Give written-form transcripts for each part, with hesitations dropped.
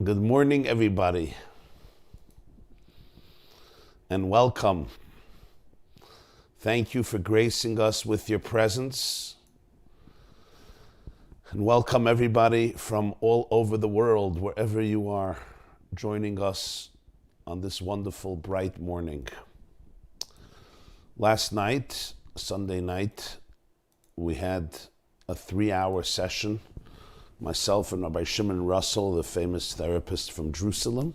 Good morning, everybody, and welcome. Thank you for gracing us with your presence, and welcome everybody from all over the world, wherever you are, joining us on this wonderful, bright morning. Last night, Sunday night, we had a 3-hour session. Myself and Rabbi Shimon Russell, the famous therapist from Jerusalem,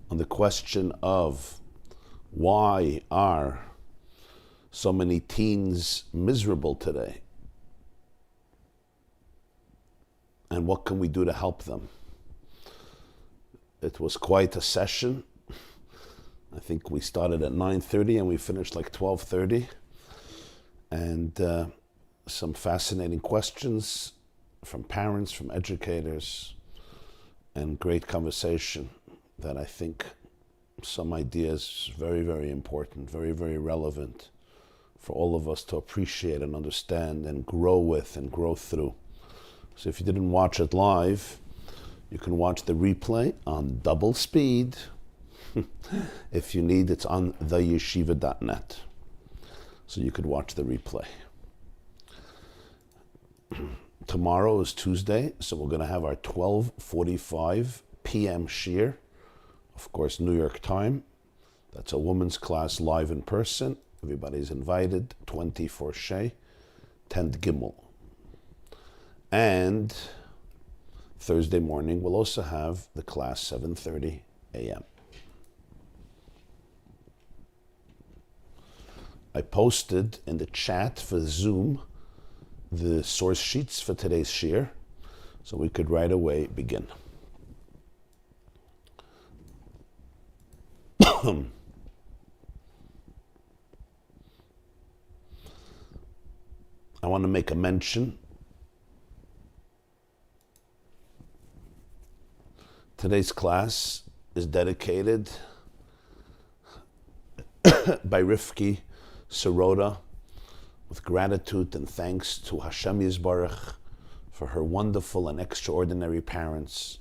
on the question of why are so many teens miserable today? And what can we do to help them? It was quite a session. I think we started at 9:30 and we finished like 12:30. And some fascinating questions from parents, from educators, and great conversation that I think some ideas very, very important, very, very relevant for all of us to appreciate and understand and grow with and grow through. So if you didn't watch it live, you can watch the replay on double speed. If you need, it's on theyeshiva.net. So you could watch the replay. Tomorrow is Tuesday, so we're going to have our 12:45 p.m. shiur, of course, New York time. That's a women's class live in person. Everybody's invited, 24 Shei, 10 Gimel. And Thursday morning, we'll also have the class 7:30 a.m. I posted in the chat for Zoom the source sheets for today's shiur, so we could right away begin. I want to make a mention. Today's class is dedicated by Rivky Sirota, with gratitude and thanks to Hashem Yisbarach for her wonderful and extraordinary parents,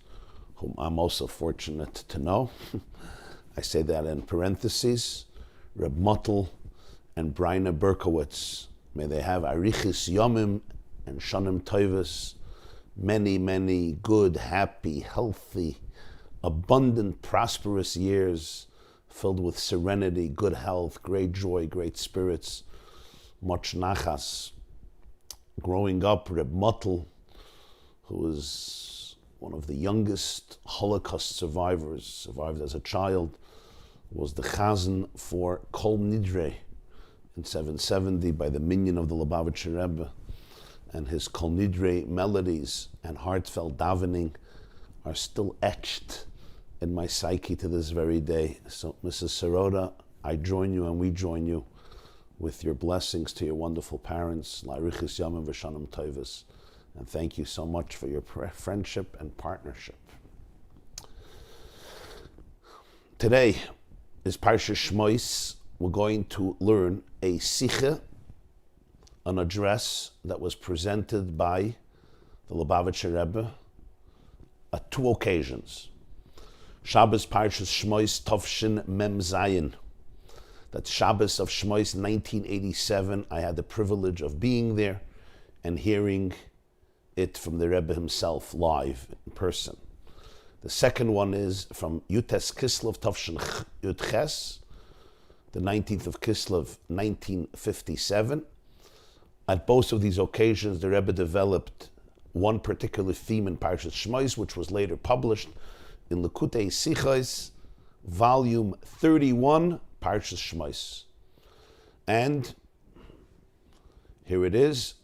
whom I'm also fortunate to know. I say that in parentheses, R'Mottel and Brina Berkowitz. May they have Arychas Yomim Veshanim Tovim, many, many good, happy, healthy, abundant, prosperous years filled with serenity, good health, great joy, great spirits, much nachas. Growing up, R'Mottel, who was one of the youngest Holocaust survivors, survived as a child, was the chazan for Kol Nidre in 770 by the minyan of the Lubavitcher Rebbe. And his Kol Nidre melodies and heartfelt davening are still etched in my psyche to this very day. So, Mrs. Sirota, I join you and we join you with your blessings to your wonderful parents, Arychas Yomim Veshanim Tovim, and thank you so much for your friendship and partnership. Today is Parshas Shemos. We're going to learn a Sicha, an address that was presented by the Lubavitcher Rebbe at 2 occasions. Shabbos Parshas Shemos Tovshin Mem Zayin. That's Shabbos of Shemos 1987. I had the privilege of being there and hearing it from the Rebbe himself live in person. The second one is from Yutes Kislev Tovshin Yudches, the 19th of Kislev 1957. At both of these occasions, the Rebbe developed one particular theme in Parshas Shemos, which was later published in Likkutei Sichos, volume 31, Parshas Shemos. And here it is.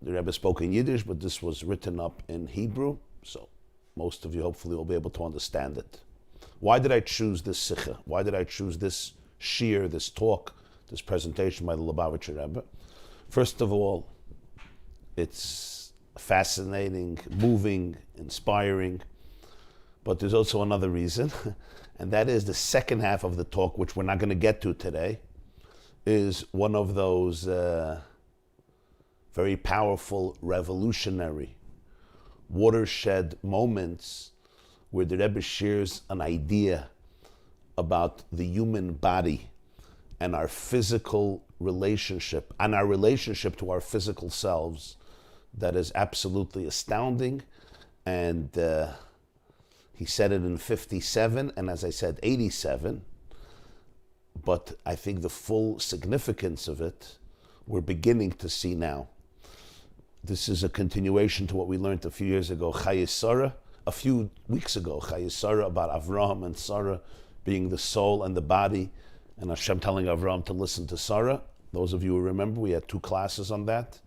The Rebbe spoke in Yiddish, but this was written up in Hebrew, so most of you hopefully will be able to understand it. Why did I choose this Sicha? Why did I choose this shiur, this talk, this presentation by the Lubavitcher Rebbe? First of all, it's fascinating, moving, inspiring, but there's also another reason, and that is the second half of the talk, which we're not going to get to today, is one of those very powerful, revolutionary, watershed moments where the Rebbe shares an idea about the human body and our physical relationship, and our relationship to our physical selves, that is absolutely astounding. And he said it in 57, and as I said, 87. But I think the full significance of it, we're beginning to see now. This is a continuation to what we learned a few years ago, a few weeks ago, about Avraham and Sarah being the soul and the body, and Hashem telling Avraham to listen to Sarah. Those of you who remember, we had 2 classes on that.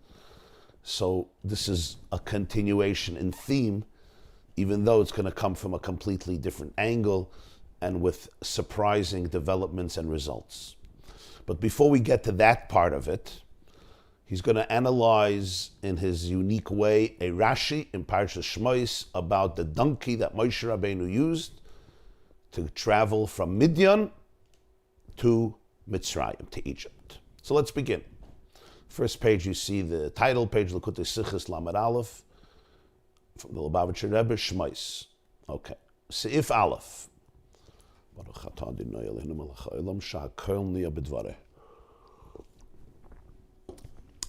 So this is a continuation in theme, even though it's going to come from a completely different angle and with surprising developments and results. But before we get to that part of it, he's going to analyze in his unique way a Rashi in Parshas Shemos about the donkey that Moshe Rabbeinu used to travel from Midian to Mitzrayim, to Egypt. So let's begin. First page, you see the title page, Likkutei Sichos Lamed Aleph, from the Lubavitcher Rebbe, Shemos. Okay. Seif Aleph. Baruch atah Adonai Eloheinu melech haolam shehakol niya b'dvareh.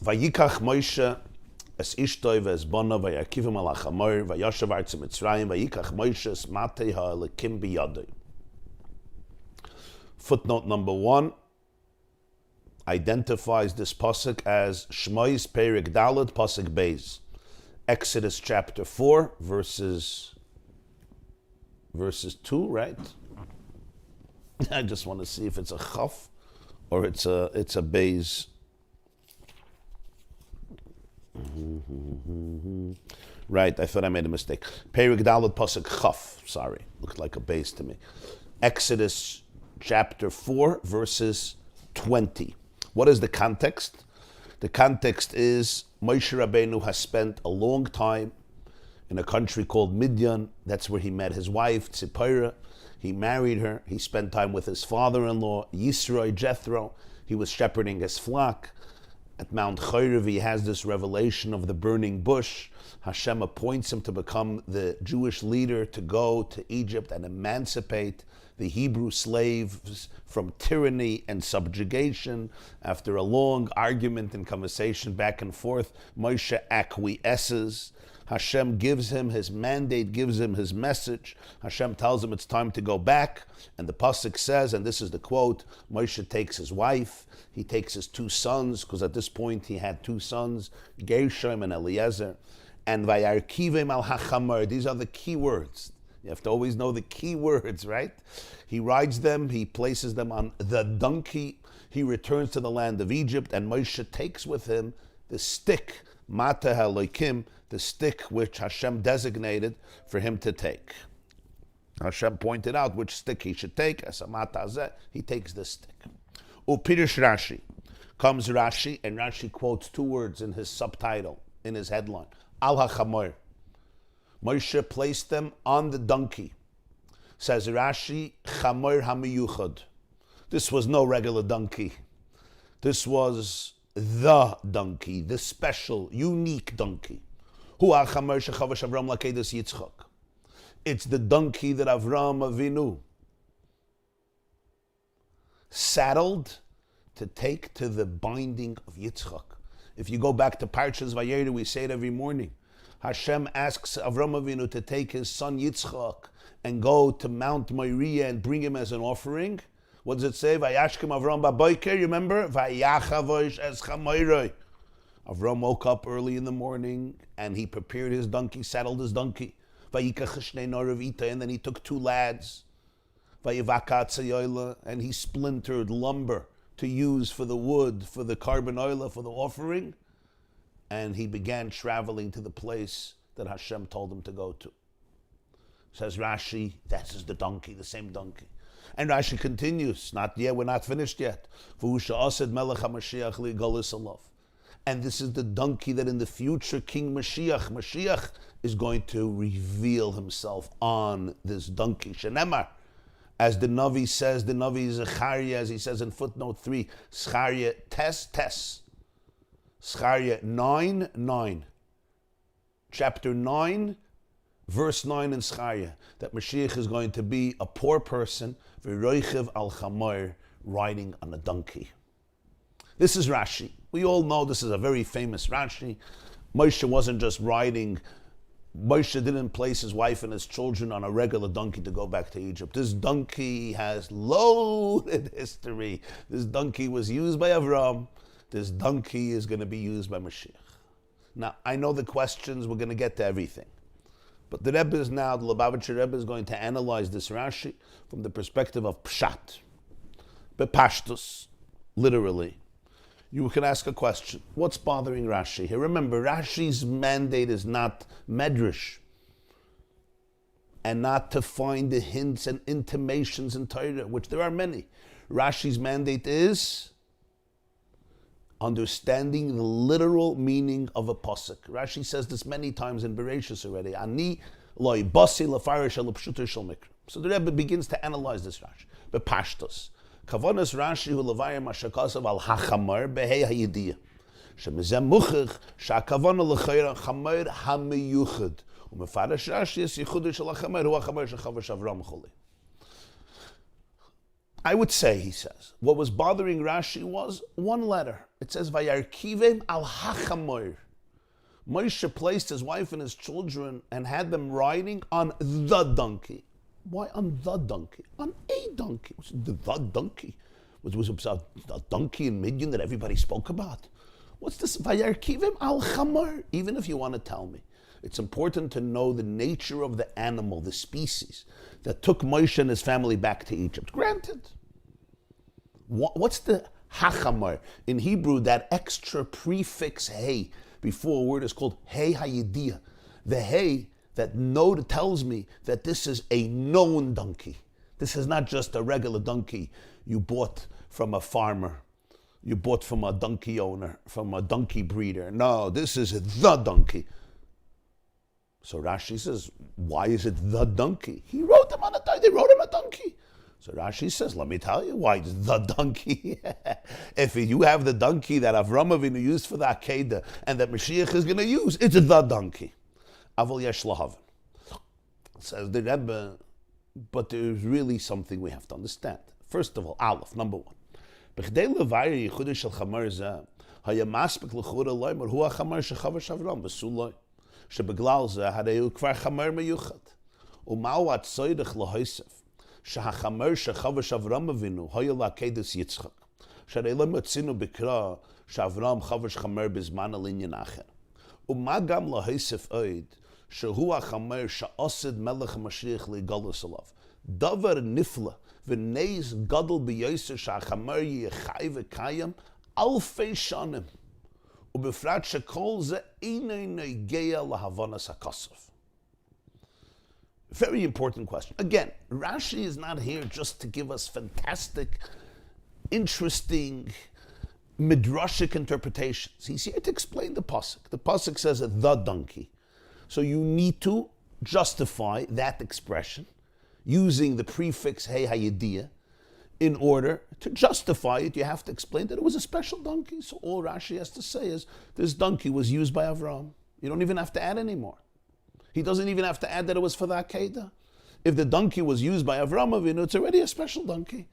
Vayikach Moshe es ishtoi ve'es bono vayakivim al hachamor vayashav artze Mitzrayim vayikach Moshe es matei ha'elikim biyadoi. Footnote number 1 identifies this pasuk as Shemos Perek Daled pasuk Beis, Exodus chapter 4 verses 2, right? I just want to see if it's a chaf or it's a Beis. Right, I thought I made a mistake. Perek Daled pasuk chaf. Sorry, looked like a Beis to me. Exodus chapter 4 verses 20. What is the context? The context is Moshe Rabbeinu has spent a long time in a country called Midian. That's where he met his wife, Tzipora. He married her. He spent time with his father-in-law, Yisro, Jethro. He was shepherding his flock. At Mount Chayrev, he has this revelation of the burning bush. Hashem appoints him to become the Jewish leader to go to Egypt and emancipate the Hebrew slaves from tyranny and subjugation. After a long argument and conversation back and forth, Moshe acquiesces. Hashem gives him his mandate, gives him his message. Hashem tells him it's time to go back. And the pasuk says, and this is the quote, Moshe takes his wife, he takes his 2 sons, because at this point he had 2 sons, Gershom and Eliezer, and vayarkivim al hachamor. These are the key words. You have to always know the key words, right? He rides them, he places them on the donkey, he returns to the land of Egypt, and Moshe takes with him the stick, Mata Halokim, the stick which Hashem designated for him to take. Hashem pointed out which stick he should take, as a Mata Hazeh, he takes this stick. Upirish Rashi. Comes Rashi, and Rashi quotes 2 words in his subtitle, in his headline. Al HaChamor. Moshe placed them on the donkey. Says Rashi, Chamor HaMiyuchad. This was no regular donkey. This was the donkey, the special, unique donkey. Hu HaChamor Shechavash Avram Lakedos Yitzchak. It's the donkey that Avram Avinu saddled to take to the binding of Yitzchak. If you go back to Parshas Vayera, we say it every morning. Hashem asks Avram Avinu to take his son Yitzchak and go to Mount Moriah and bring him as an offering. What does it say? Vayashkem Avram ba'boker, remember? Vayachavosh es chamoiroi. Avram woke up early in the morning and he prepared his donkey, saddled his donkey. Vayikach shnei norav ita, and then he took 2 lads. Vayivakat sayola, and he splintered lumber to use for the wood, for the carbon oil, for the offering. And he began traveling to the place that Hashem told him to go to. Says Rashi, that is the donkey, the same donkey. And Rashi continues, not yet, we're not finished yet. And this is the donkey that in the future King Mashiach is going to reveal himself on this donkey. Shenemar, as the Navi says, the Navi Zechariah, as he says in footnote 3, Zechariah tes. Zechariah 9:9. Chapter 9, verse 9 in Zechariah, that Mashiach is going to be a poor person, v'roichiv al chamor, riding on a donkey. This is Rashi. We all know this is a very famous Rashi. Moshe wasn't just riding. Moshe didn't place his wife and his children on a regular donkey to go back to Egypt. This donkey has loaded history. This donkey was used by Avram. This donkey is going to be used by Mashiach. Now, I know the questions, we're going to get to everything. But the Rebbe is now, the Lubavitcher Rebbe is going to analyze this Rashi from the perspective of Pshat. Bepashtus, literally. You can ask a question. What's bothering Rashi here? Remember, Rashi's mandate is not medrash and not to find the hints and intimations in Torah, which there are many. Rashi's mandate is understanding the literal meaning of a pasuk. Rashi says this many times in Bereshis already. Ani loy basi lefarish al pshuter shel mikra. So the Rebbe begins to analyze this Rashi. Bepashtos. Kavanas Rashi hu levayim ashakasav al hachamar behei hayidiyah. Shemizem muchach shakavana lechayra chamar hamiyuchad. Umefarash Rashi is yichudah shel hachamar hu hachamar shechavash Avram choli. I would say, he says, what was bothering Rashi was one letter. It says, Vayarkivem al hachamor. Moshe placed his wife and his children and had them riding on the donkey. Why on the donkey? On a donkey. The donkey. Was a donkey in Midian that everybody spoke about? What's this? Vayarkivem al chamor. Even if you want to tell me. It's important to know the nature of the animal, the species, that took Moshe and his family back to Egypt. Granted. What's the hachamar? In Hebrew, that extra prefix hey before a word is called hey hayidiyah. The hey that tells me that this is a known donkey. This is not just a regular donkey you bought from a farmer. You bought from a donkey owner, from a donkey breeder. No, this is the donkey. So Rashi says, why is it the donkey? He wrote them on a donkey. They wrote him a donkey. So Rashi says, let me tell you why it's the donkey. If you have the donkey that Avram Avinu used for the Akedah and that Mashiach is going to use, it's the donkey. Avol yesh lahavin. Says the Rebbe, but there's really something we have to understand. First of all, Aleph, number one. B'chdei levayir yichudah shel chamar zeh, haya maspek l'chura loymar hu hachamar shechavash Avram b'suloi. שבגלל זה הרי הוא כבר חמר מיוחד. ומהו הצורך להוסיף שהחמר שחבש אברהם אבינו היה לעקדת יצחק. שהרי לא מצינו בקרא שאברהם חבש חמר בזמן על עניין אחר. ומה גם להוסיף עוד שהוא החמר שעושד מלך המשיח להיגלוס עליו. דבר נפלא ונס גדול ביוסר שהחמר יהיה חי וקיים אלפי שנים. ובפרט שכל זה אינו נוגע להבנת הכסף. Very important question. Again, Rashi is not here just to give us fantastic, interesting, Midrashic interpretations. He's here to explain the pasuk. The pasuk says the donkey. So you need to justify that expression using the prefix hey hayidiyah. In order to justify it, you have to explain that it was a special donkey. So all Rashi has to say is, this donkey was used by Avram. You don't even have to add anymore. He doesn't even have to add that it was for the Akedah. If the donkey was used by Avram Avinu, it's already a special donkey.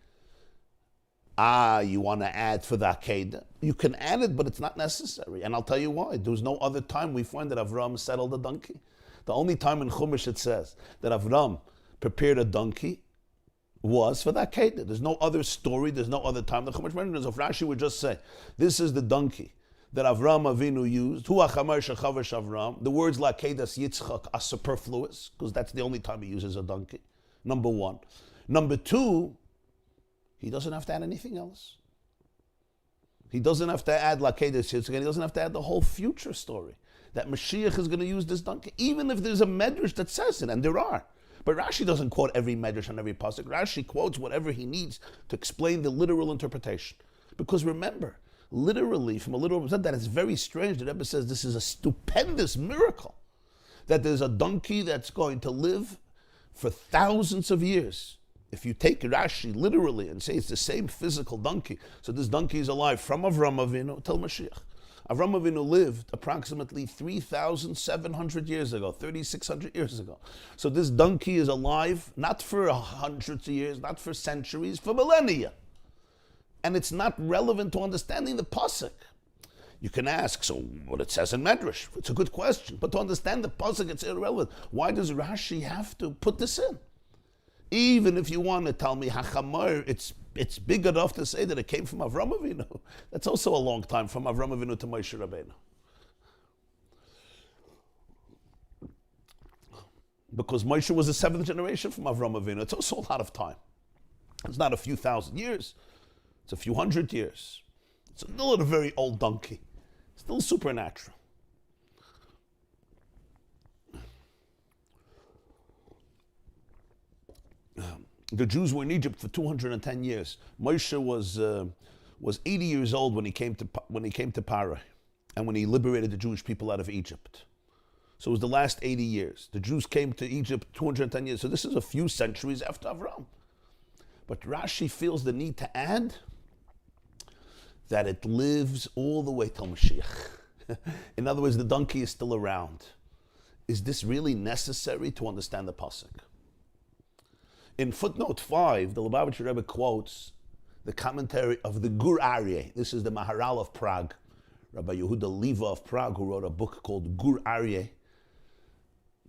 You want to add for the Akedah? You can add it, but it's not necessary. And I'll tell you why. There was no other time we find that Avram settled a donkey. The only time in Chumash it says that Avram prepared a donkey was for that Akedah. There's no other story, there's no other time. The Chumash mentions, if Rashi would just say, this is the donkey that Avram Avinu used, Hu hachamar shechavash Avram, the words la'akedas Yitzchak are superfluous, because that's the only time he uses a donkey. Number one. Number two, he doesn't have to add anything else. He doesn't have to add la'akedas Yitzchak, he doesn't have to add the whole future story, that Mashiach is going to use this donkey, even if there's a medrash that says it, and there are. But Rashi doesn't quote every medrash on every pasuk. Rashi quotes whatever he needs to explain the literal interpretation. Because remember, literally, from a literal perspective, that is very strange. The Rebbe says this is a stupendous miracle. That there's a donkey that's going to live for thousands of years. If you take Rashi literally and say it's the same physical donkey, so this donkey is alive from Avram Avinu till Mashiach. Avram Avinu lived approximately 3,700 years ago, 3,600 years ago. So this donkey is alive, not for hundreds of years, not for centuries, for millennia. And it's not relevant to understanding the pasuk. You can ask, so what it says in Midrash? It's a good question. But to understand the pasuk, it's irrelevant. Why does Rashi have to put this in? Even if you want to tell me, Hachamar, it's big enough to say that it came from Avram Avinu. That's also a long time from Avram Avinu to Moshe Rabbeinu. Because Moshe was the seventh generation from Avram Avinu. It's also a lot of time. It's not a few thousand years. It's a few hundred years. It's still a very old donkey. Still supernatural. The Jews were in Egypt for 210 years. Moshe was 80 years old when he came to Parshas, and when he liberated the Jewish people out of Egypt. So it was the last 80 years. The Jews came to Egypt 210 years. So this is a few centuries after Avram. But Rashi feels the need to add that it lives all the way till Mashiach. In other words, the donkey is still around. Is this really necessary to understand the pasuk? In footnote 5, the Lubavitcher Rebbe quotes the commentary of the Gur Aryeh. This is the Maharal of Prague, Rabbi Yehuda Leva of Prague, who wrote a book called Gur Aryeh.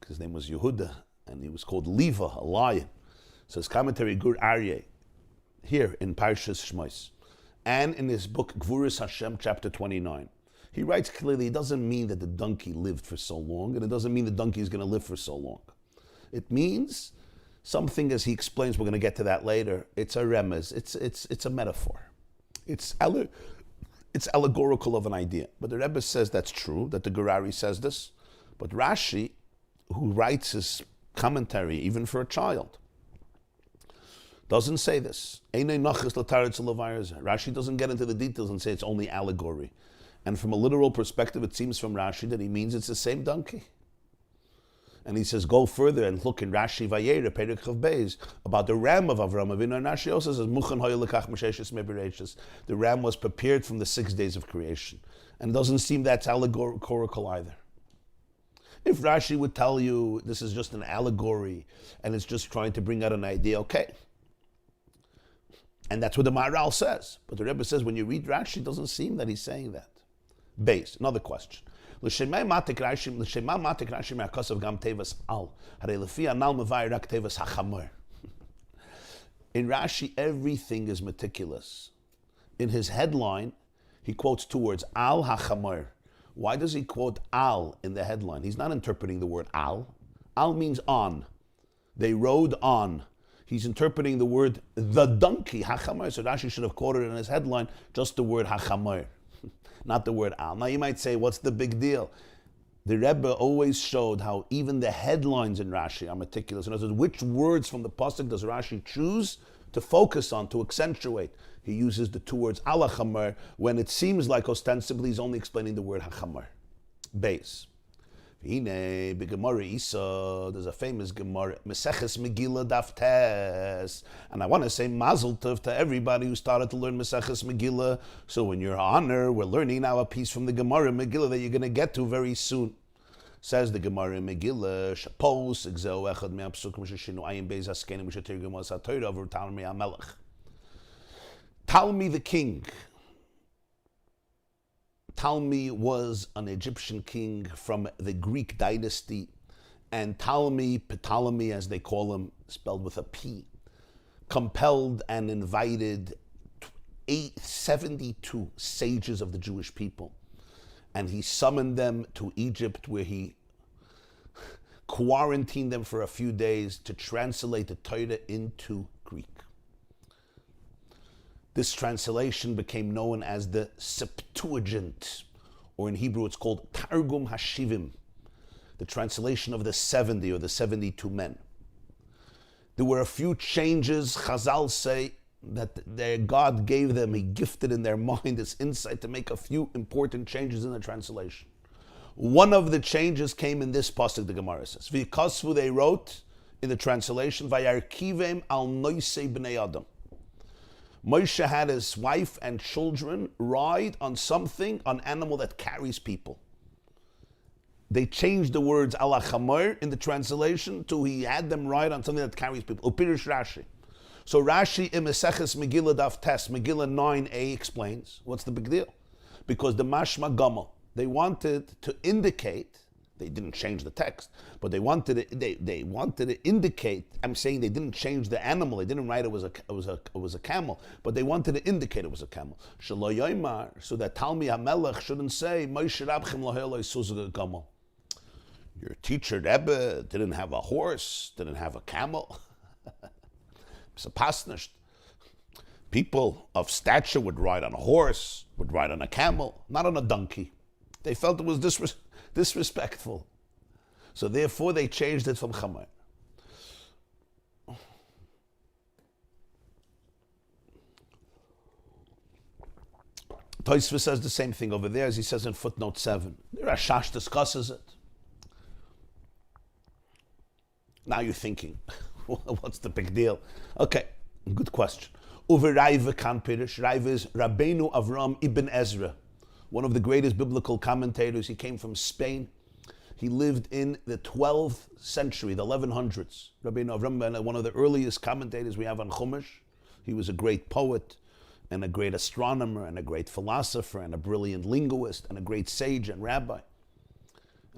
His name was Yehuda, and he was called Leva, a lion. So his commentary, Gur Aryeh, here in Parshas Shemos, and in his book, Gvuras Hashem, chapter 29. He writes clearly, it doesn't mean that the donkey lived for so long, and it doesn't mean the donkey is going to live for so long. It means something, as he explains, we're going to get to that later, it's a remez, it's a metaphor. It's allegorical of an idea. But the Rebbe says that's true, that the Gerari says this, but Rashi, who writes his commentary, even for a child, doesn't say this. Rashi doesn't get into the details and say it's only allegory. And from a literal perspective, it seems from Rashi that he means it's the same donkey. And he says, go further and look in Rashi Vayera, Perek Chav Beis, about the ram of Avram Avinu. And Rashi also says, Muchan hoy lekach m'sheshes mebereishis. The ram was prepared from the 6 days of creation. And it doesn't seem that's allegorical either. If Rashi would tell you this is just an allegory and it's just trying to bring out an idea, okay. And that's what the Maharal says. But the Rebbe says when you read Rashi, it doesn't seem that he's saying that. Base, another question. In Rashi, everything is meticulous. In his headline, he quotes two words, al hachamor. Why does he quote al in the headline? He's not interpreting the word al. Al means on. They rode on. He's interpreting the word the donkey, hachamor. So Rashi should have quoted in his headline just the word hachamor, not the word al. Now you might say, what's the big deal? The Rebbe always showed how even the headlines in Rashi are meticulous. In other words, which words from the pasuk does Rashi choose to focus on, to accentuate? He uses the two words al hachamor when it seems like ostensibly he's only explaining the word hachamor. Base. There's a famous Gemara, Meseches Megillah Daf Tes. And I want to say Mazel Tov to everybody who started to learn Meseches Megillah. So in your honor, we're learning now a piece from the Gemara Megillah that you're going to get to very soon. Says the Gemara Megillah, Shapos, Exeo Echad Mea Psukim Sheshinu Ayin Beis Haskenim Shetirgim Was HaTorah Over Talmi HaMelech. Talmi the king. Talmi was an Egyptian king from the Greek dynasty, and Ptolemy, as they call him, spelled with a P, compelled and invited 72 sages of the Jewish people, and he summoned them to Egypt, where he quarantined them for a few days to translate the Torah into Greek. This translation became known as the Septuagint, or in Hebrew it's called Targum Hashivim, the translation of the 70 or the 72 men. There were a few changes. Chazal say that their God gave them, he gifted in their mind this insight to make a few important changes in the translation. One of the changes came in this pasuk, the Gemara says. V'yikasvu, they wrote in the translation, Vayarkivem al noisei b'nei adam. Moshe had his wife and children ride on something, an animal that carries people. They changed the words ala chamor in the translation to he had them ride on something that carries people. Upirish Rashi. So Rashi in Meseches Megillah Daf Tes, Megillah 9a explains, what's the big deal? Because the mashma gamel, they wanted to indicate, they didn't change the text, but they wanted to indicate, I'm saying they didn't change the animal, they didn't write it was a camel, but they wanted to indicate it was a camel. Shelo yoymar, so that Talmi HaMelech shouldn't say, Moshe Rabchem Lohelo Isuzah Gamel. Your teacher Rebbe didn't have a horse, didn't have a camel. It's a pasnisht. People of stature would ride on a horse, would ride on a camel, not on a donkey. They felt it was disrespectful. So therefore they changed it from chamor. Tosfos says the same thing over there as he says in footnote 7. Rashash discusses it. Now you're thinking, what's the big deal? Okay, good question. Over Raiva kan Pirish. Raiva is Rabbeinu Avram ibn Ezra, one of the greatest biblical commentators. He came from Spain. He lived in the 12th century, the 1100s. Rabbeinu Avram, one of the earliest commentators we have on Chumash. He was a great poet and a great astronomer and a great philosopher and a brilliant linguist and a great sage and rabbi.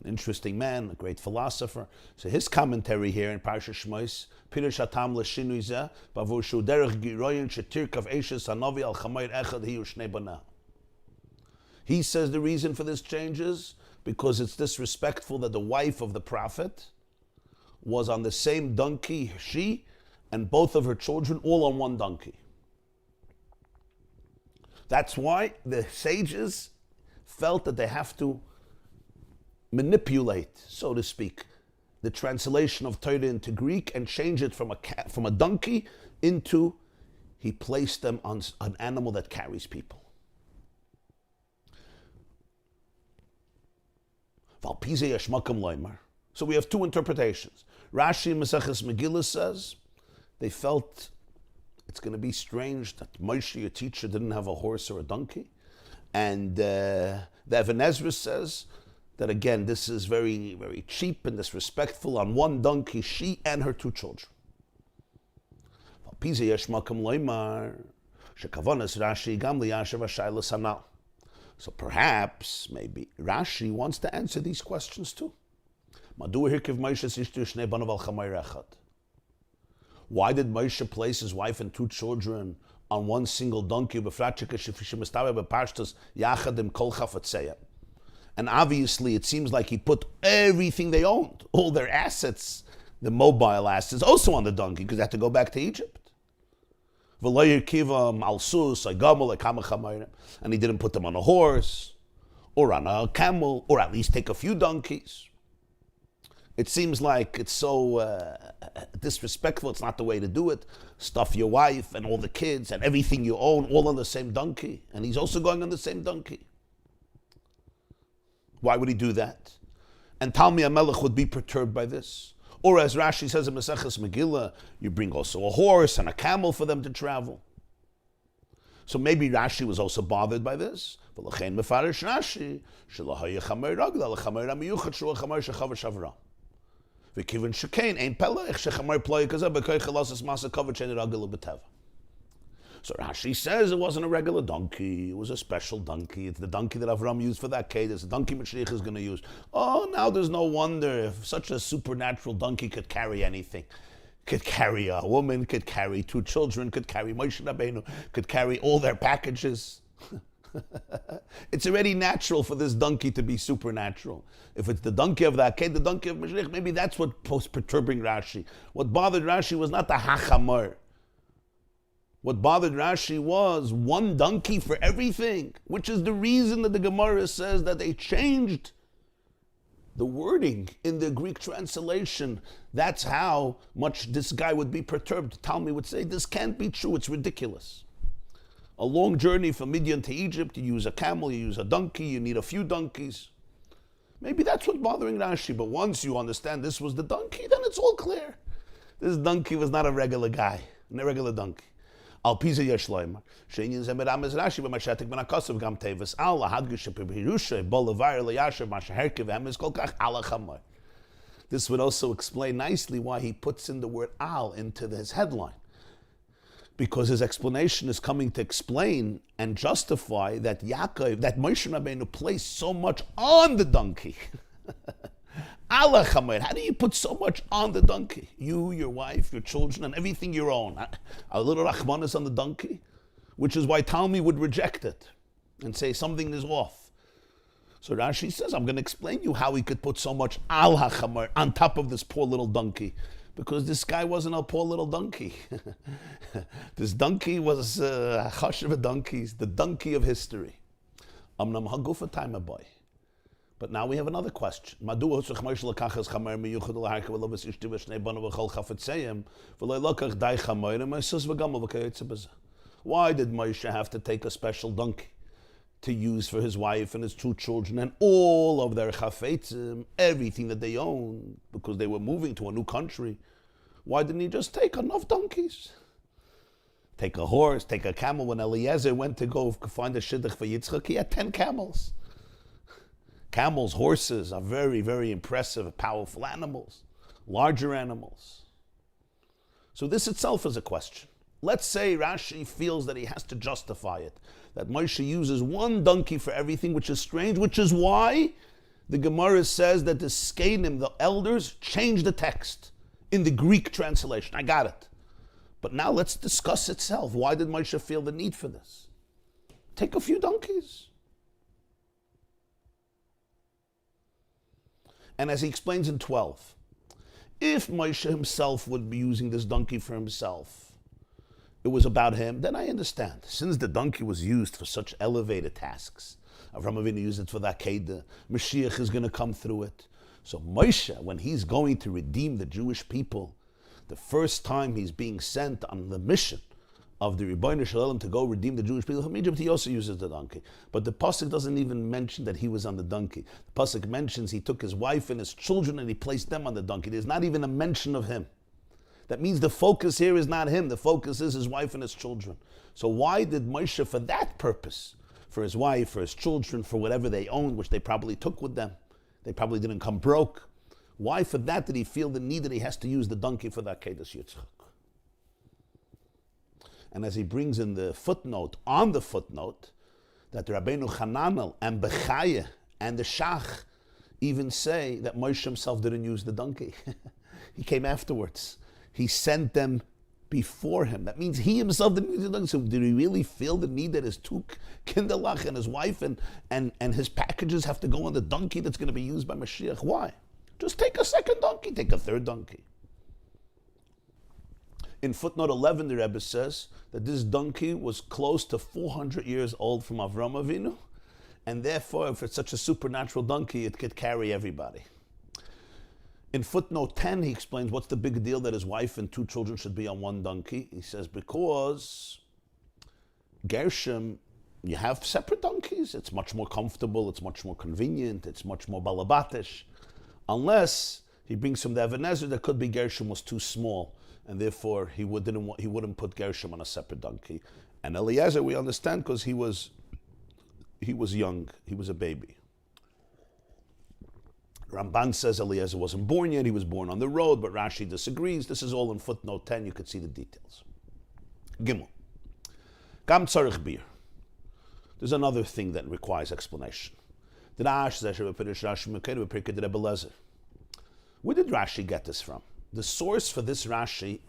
An interesting man, a great philosopher. So his commentary here in Parshas Shemos, Pirush Hatam L'Shinui Zeh, Bavur Shu Derech Giroyin Shetirkav Eishes Hanavi Al Chamayr Echad Hiyu Shnei Banah. He says the reason for this change is because it's disrespectful that the wife of the prophet was on the same donkey, she and both of her children all on one donkey. That's why the sages felt that they have to manipulate, so to speak, the translation of Torah into Greek and change it from a donkey into, he placed them on an animal that carries people. So we have two interpretations. Rashi in Maseches Megillah says they felt it's going to be strange that Moshe, your teacher, didn't have a horse or a donkey. And the Even Ezra says that again, this is very, very cheap and disrespectful. On one donkey, she and her two children. So perhaps, maybe, Rashi wants to answer these questions too. Why did Moshe place his wife and two children on one single donkey? And obviously, it seems like he put everything they owned, all their assets, the mobile assets, also on the donkey, because they had to go back to Egypt. And he didn't put them on a horse, or on a camel, or at least take a few donkeys. It seems like it's so disrespectful. It's not the way to do it. Stuff your wife and all the kids and everything you own all on the same donkey. And he's also going on the same donkey. Why would he do that? And Talmi HaMelech would be perturbed by this. Or as Rashi says in Maseches Megillah, you bring also a horse and a camel for them to travel. So maybe Rashi was also bothered by this. So Rashi says it wasn't a regular donkey, it was a special donkey. It's the donkey that Avram used for that case. It's the donkey Mashiach is going to use. Oh, now there's no wonder if such a supernatural donkey could carry anything. Could carry a woman, could carry two children, could carry Moshe Rabbeinu, could carry all their packages. It's already natural for this donkey to be supernatural. If it's the donkey of the Aked, the donkey of Mashiach, maybe that's what was perturbing Rashi. What bothered Rashi was not the Hachamar. What bothered Rashi was one donkey for everything, which is the reason that the Gemara says that they changed the wording in the Greek translation. That's how much this guy would be perturbed. Talmi would say, this can't be true, it's ridiculous. A long journey from Midian to Egypt, you use a camel, you use a donkey, you need a few donkeys. Maybe that's what's bothering Rashi, but once you understand this was the donkey, then it's all clear. This donkey was not a regular guy, not a regular donkey. Al Pisa Yeshloim. Sheinin Zemeram is Rashi, but Mashatik Ben Akosov Gam Teves. Allah Hadgish Pirusha, Bolivar Layashav, Mashaherkiv, Hemis Kolkach, Allah Chamar. This would also explain nicely why he puts in the word Al into his headline. Because his explanation is coming to explain and justify that that Moshe Rabbeinu placed so much on the donkey. Allah Chamer, how do you put so much on the donkey? You, your wife, your children, and everything you own. A little Rachmanis on the donkey, which is why Talmi would reject it and say something is off. So Rashi says, I'm going to explain you how he could put so much Al HaChamer on top of this poor little donkey. Because this guy wasn't a poor little donkey. This donkey was Chashiv donkeys, the donkey of history. Amnam Hagufa time boy. But now we have another question. Why did Moshe have to take a special donkey to use for his wife and his two children and all of their chafetzim, everything that they own, because they were moving to a new country? Why didn't he just take enough donkeys? Take a horse, take a camel. When Eliezer went to go find a shidduch for Yitzchak, he had 10 camels. Camels, horses are very, very impressive, powerful animals, larger animals. So this itself is a question. Let's say Rashi feels that he has to justify it, that Moshe uses one donkey for everything, which is strange, which is why the Gemara says that the Skenim, the elders, changed the text in the Greek translation. I got it. But now let's discuss itself. Why did Moshe feel the need for this? Take a few donkeys. And as he explains in 12, if Moshe himself would be using this donkey for himself, it was about him, then I understand. Since the donkey was used for such elevated tasks, Avraham Avinu used it for the Akedah, Mashiach is going to come through it. So Moshe, when he's going to redeem the Jewish people, the first time he's being sent on the mission of the Rebbeinu Shalom to go redeem the Jewish people from Egypt, he also uses the donkey. But the Pasuk doesn't even mention that he was on the donkey. The Pasuk mentions he took his wife and his children and he placed them on the donkey. There's not even a mention of him. That means the focus here is not him. The focus is his wife and his children. So why did Moshe, for that purpose, for his wife, for his children, for whatever they owned, which they probably took with them, they probably didn't come broke, why for that did he feel the need that he has to use the donkey for the Akedah Yitzchak? And as he brings in the footnote, on the footnote, that Rabbeinu Hananel and Bechaya and the Shach even say that Moshe himself didn't use the donkey. He came afterwards. He sent them before him. That means he himself didn't use the donkey. So did he really feel the need that his two kinderlach and his wife and his packages have to go on the donkey that's going to be used by Mashiach? Why? Just take a second donkey, take a third donkey. In footnote 11, the Rebbe says that this donkey was close to 400 years old from Avraham Avinu, and therefore, if it's such a supernatural donkey, it could carry everybody. In footnote 10, he explains what's the big deal that his wife and two children should be on one donkey. He says, because Gershom, you have separate donkeys. It's much more comfortable, it's much more convenient, it's much more balabatish. Unless he brings from the Ebenezer, that could be Gershom was too small, and therefore he wouldn't put Gershom on a separate donkey. And Eliezer, we understand, because he was young, he was a baby. Ramban says Eliezer wasn't born yet, he was born on the road, but Rashi disagrees. This is all in footnote 10, you could see the details. Gimel. Gam tzarich bir. There's another thing that requires explanation. Where did Rashi get this from? The source for this Rashi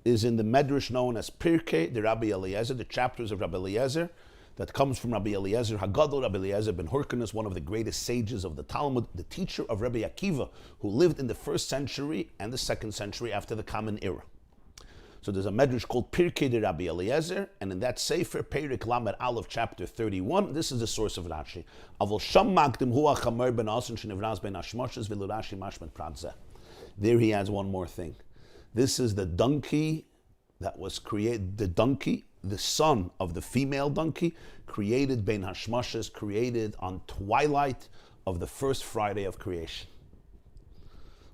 is in the Medrash known as Pirkei de Rabbi Eliezer, the chapters of Rabbi Eliezer, that comes from Rabbi Eliezer Hagadol, Rabbi Eliezer ben Hyrcanus, one of the greatest sages of the Talmud, the teacher of Rabbi Akiva, who lived in the 1st century and the 2nd century after the Common Era. So there's a Medrash called Pirkei de Rabbi Eliezer, and in that Sefer, Perik Lamed Aleph, chapter 31, this is the source of Rashi. Avol sham magdim hu achamer ben asen shenivraz ben hashmoshes v'lu Rashi mashmet prat zeh. There he adds one more thing. This is the donkey that was created, the son of the female donkey, created ben hashmoshes, created on twilight of the first Friday of creation.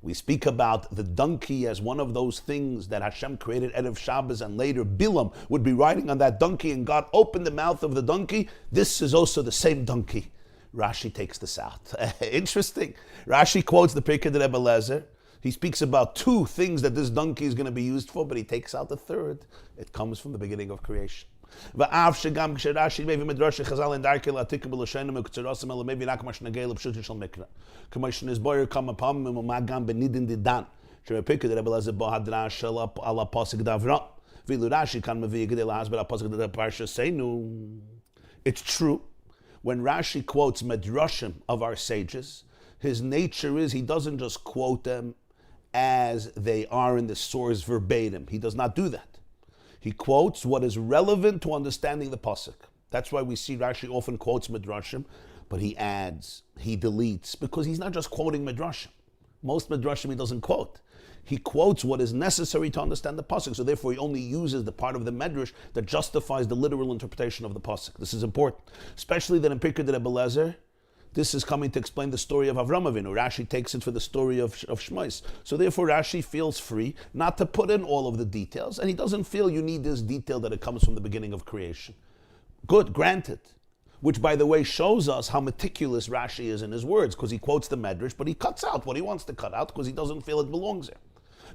We speak about the donkey as one of those things that Hashem created Erev Shabbos, and later Bilam would be riding on that donkey and God opened the mouth of the donkey. This is also the same donkey. Rashi takes this out. Interesting. Rashi quotes the Pirkei de Rebbe Lezer. He speaks about two things that this donkey is going to be used for, but he takes out the third. It comes from the beginning of creation. It's true. When Rashi quotes Midrashim of our sages, his nature is he doesn't just quote them as they are in the source verbatim. He does not do that. He quotes what is relevant to understanding the pasuk. That's why we see Rashi often quotes Midrashim, but he adds, he deletes, because he's not just quoting Midrashim. Most Midrashim he doesn't quote. He quotes what is necessary to understand the pasuk, so therefore he only uses the part of the Medrash that justifies the literal interpretation of the pasuk. This is important, especially that in Pirkei de Rebbe Lezer, this is coming to explain the story of Avram Avinu. Rashi takes it for the story of Shemos. So therefore Rashi feels free not to put in all of the details, and he doesn't feel you need this detail that it comes from the beginning of creation. Good, granted. Which, by the way, shows us how meticulous Rashi is in his words, because he quotes the Medrash, but he cuts out what he wants to cut out, because he doesn't feel it belongs there.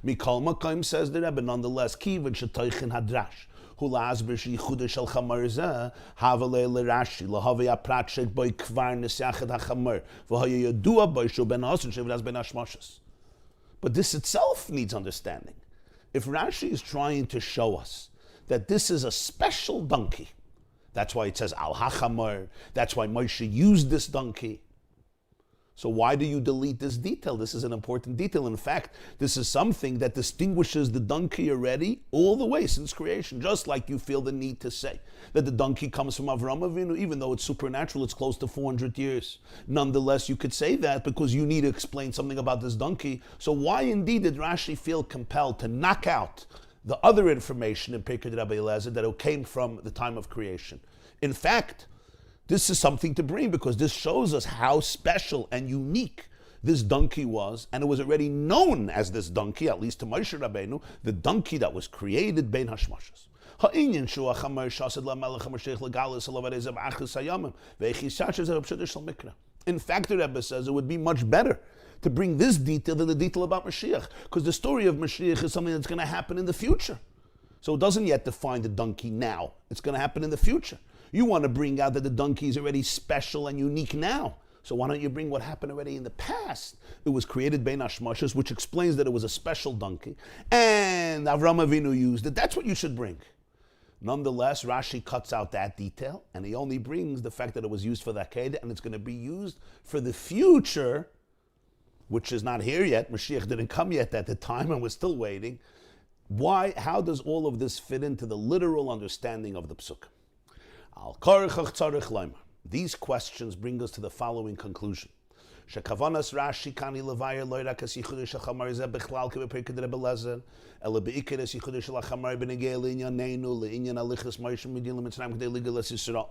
Mikal Makayim, says the Rebbe, nonetheless, Kivin Shetoichin Hadrash. Hulazbish Yichudah Shel Chamar Zeh Havale LeRashi Lahavei Apratshek Boy Kvar Nesyachet HaChamar V'Haya Yadua Boy Shu Ben Hasan Shevras Ben Hashmoshes. But this itself needs understanding. If Rashi is trying to show us that this is a special donkey, that's why it says Al HaChamar, that's why Moshe used this donkey. So why do you delete this detail? This is an important detail. In fact, this is something that distinguishes the donkey already all the way since creation. Just like you feel the need to say that the donkey comes from Avram Avinu, even though it's supernatural, it's close to 400 years. Nonetheless, you could say that because you need to explain something about this donkey. So why indeed did Rashi feel compelled to knock out the other information in Pirkei de Rebbe Lezer that it came from the time of creation? In fact, this is something to bring because this shows us how special and unique this donkey was, and it was already known as this donkey, at least to Moshe Rabbeinu, the donkey that was created bein hashmashas. In fact, the Rebbe says it would be much better to bring this detail than the detail about Mashiach, because the story of Mashiach is something that's going to happen in the future. So it doesn't yet define the donkey now. It's going to happen in the future. You want to bring out that the donkey is already special and unique now. So why don't you bring what happened already in the past? It was created bein hashmashas, which explains that it was a special donkey. And Avram Avinu used it. That's what you should bring. Nonetheless, Rashi cuts out that detail, and he only brings the fact that it was used for the Akedah, and it's going to be used for the future, which is not here yet. Mashiach didn't come yet at the time, and we're still waiting. Why? How does all of this fit into the literal understanding of the Psuk? These questions bring us to the following conclusion. Shekavanas Rashi kani levayer loirakas yichudah shachamar zeh bechlal kebepirkei Rebbe Lezer ela beikeres yichudah shalachamar benegei leinyaneinu leinyan alichas Moshe midin lemitzrayim k'dei ligelas Yisrael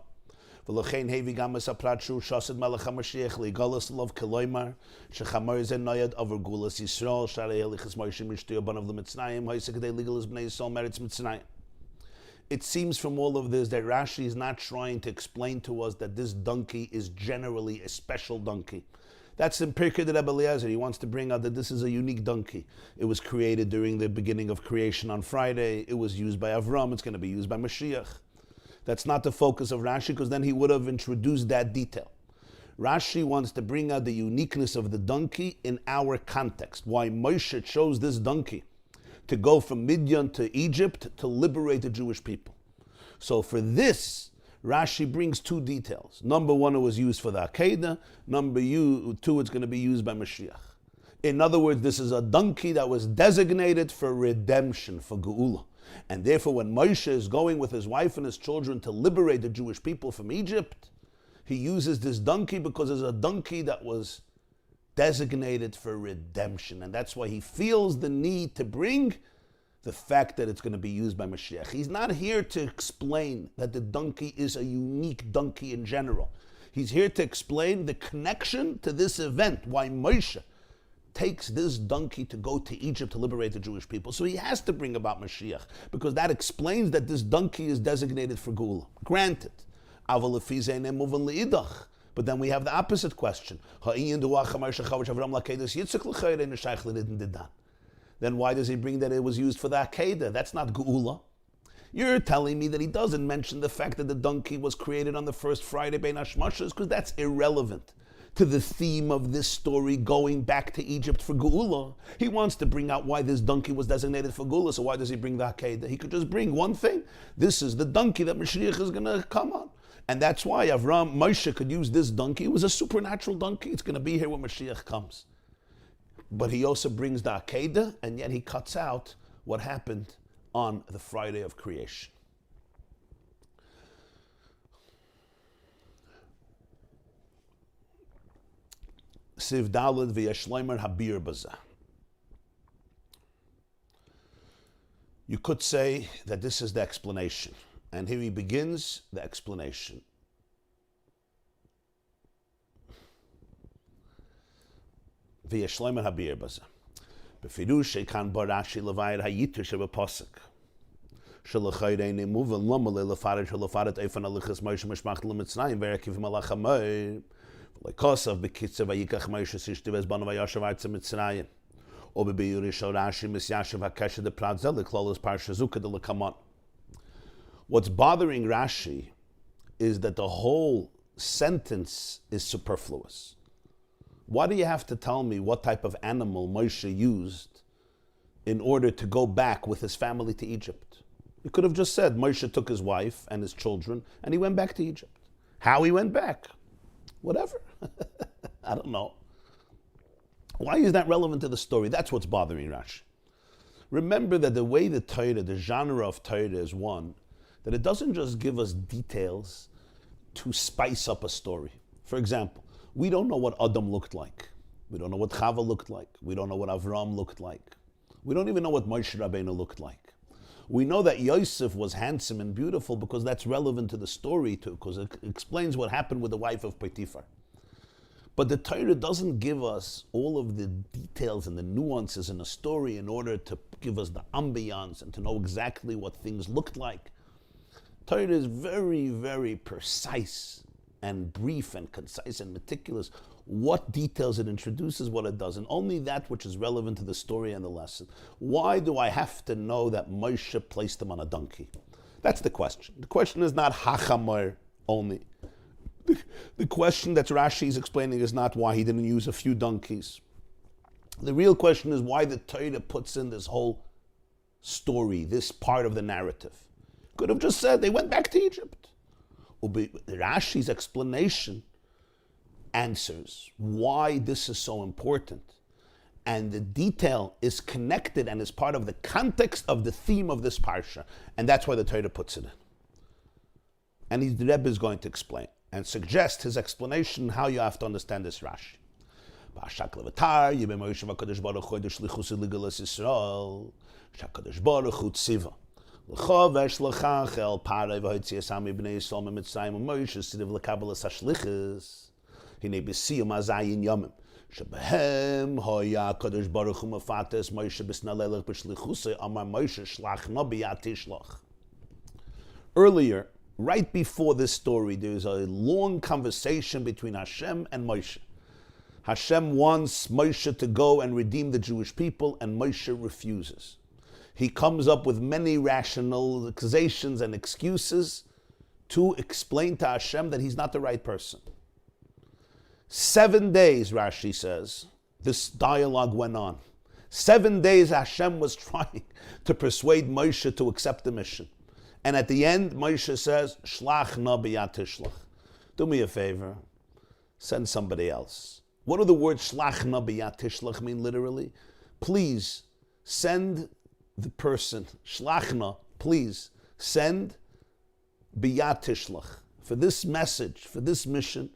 v'lochein hevi gamas apratshu shased melech hamashiach leigalas lov keloimar shechamar zeh noyad over gulas Yisrael sharei alichas Moshe mishtuya banav lemitzrayim haisek k'dei ligelas bnei Yisrael meretz mitzrayim. It seems from all of this that Rashi is not trying to explain to us that this donkey is generally a special donkey. That's in Pirkei de Rebbe Lezer. He wants to bring out that this is a unique donkey. It was created during the beginning of creation on Friday. It was used by Avram. It's going to be used by Mashiach. That's not the focus of Rashi, because then he would have introduced that detail. Rashi wants to bring out the uniqueness of the donkey in our context. Why Moshe chose this donkey to go from Midian to Egypt to liberate the Jewish people. So for this, Rashi brings two details. Number one, it was used for the Akedah. Number two, it's going to be used by Mashiach. In other words, this is a donkey that was designated for redemption, for Geula. And therefore, when Moshe is going with his wife and his children to liberate the Jewish people from Egypt, he uses this donkey because it's a donkey that was designated for redemption. And that's why he feels the need to bring the fact that it's going to be used by Mashiach. He's not here to explain that the donkey is a unique donkey in general. He's here to explain the connection to this event, why Moshe takes this donkey to go to Egypt to liberate the Jewish people. So he has to bring about Mashiach, because that explains that this donkey is designated for Geula. Granted. But then we have the opposite question. Then why does he bring that it was used for the Akedah? That's not Geula. You're telling me that he doesn't mention the fact that the donkey was created on the first Friday Bein Hashmashas, because that's irrelevant to the theme of this story going back to Egypt for Geula. He wants to bring out why this donkey was designated for Geula, so why does he bring the Akedah? He could just bring one thing. This is the donkey that Mashiach is going to come on. And that's why Moshe could use this donkey. It was a supernatural donkey. It's going to be here when Mashiach comes. But he also brings the Akedah, and yet he cuts out what happened on the Friday of creation. Siv Daled v'yashleimer habir bazah. You could say that this is the explanation. And here he begins the explanation. V'yashleimer habir bazah. Befirush shekan barashi levayir hayitur shebepasuk. Shalachayre nemuvan lomale lefaret shalafaret eifan alichas Moshe mishmach lemitzrayim ve'ekiv malach hamoy. Lekosav bekitzav vayikach Moshe sishtivez banu vayashav artz mitzrayim. Obe beyurishal Rashi misyashav hakesha de pratzel leklolos Parsha Zuka de lekamon. What's bothering Rashi is that the whole sentence is superfluous. Why do you have to tell me what type of animal Moshe used in order to go back with his family to Egypt? You could have just said Moshe took his wife and his children and he went back to Egypt. How he went back? Whatever. I don't know. Why is that relevant to the story? That's what's bothering Rashi. Remember that the way the Torah, the genre of Torah is one, that it doesn't just give us details to spice up a story. For example, we don't know what Adam looked like. We don't know what Chava looked like. We don't know what Avram looked like. We don't even know what Moshe Rabbeinu looked like. We know that Yosef was handsome and beautiful because that's relevant to the story too, because it explains what happened with the wife of Potiphar. But the Torah doesn't give us all of the details and the nuances in a story in order to give us the ambiance and to know exactly what things looked like. Torah is very, very precise and brief and concise and meticulous. What details it introduces, what it doesn't. Only that which is relevant to the story and the lesson. Why do I have to know that Moshe placed him on a donkey? That's the question. The question is not hachamar only. The question that Rashi is explaining is not why he didn't use a few donkeys. The real question is why the Torah puts in this whole story, this part of the narrative. Could have just said they went back to Egypt. Rashi's explanation answers why this is so important. And the detail is connected and is part of the context of the theme of this Parsha. And that's why the Torah puts it in. And the Rebbe is going to explain and suggest his explanation how you have to understand this Rashi. Hine besiyum azayin yomim. Shebehem hoya Kadosh Baruch Hu mefates Moshe b'snalelech b'shlichusei amar Moshe shlach no b'yatishlach. Earlier, right before this story, there is a long conversation between Hashem and Moshe. Hashem wants Moshe to go and redeem the Jewish people, and Moshe refuses. He comes up with many rationalizations and excuses to explain to Hashem that he's not the right person. 7 days, Rashi says, this dialogue went on. 7 days Hashem was trying to persuade Moshe to accept the mission. And at the end, Moshe says, Shlach na b'yad tishlach. Do me a favor, send somebody else. What do the words Shlach na b'yad tishlach mean literally? Please send the person, Shlach na, please send b'yad tishlach. For this message, for this mission,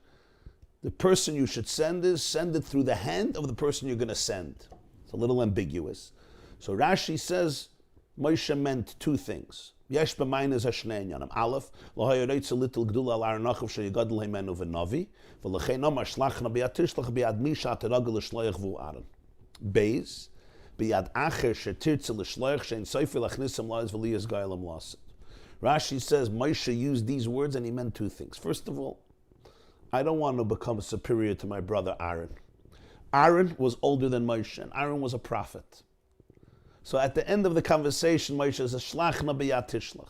the person you should send it through the hand of the person you're going to send. It's a little ambiguous. So Rashi says Moshe meant two things. Yesh b'maynes hashnei inyanim. Aleph, lo hayoreitz little gdula al arnachav sheyigadol himenu v'navi, v'lechein omar shlachna b'yad tishlach b'yad misha teragel l'shloich v'u aron. Beis, biyad acher shetirtze l'shloich shein soifer lachnisam la'ez v'liyas gailam lasit. Rashi says Moshe used these words and he meant two things. First of all, I don't want to become superior to my brother Aaron. Aaron was older than Moshe, and Aaron was a prophet. So at the end of the conversation, Moshe says, "Shlachna b'yad tishlach."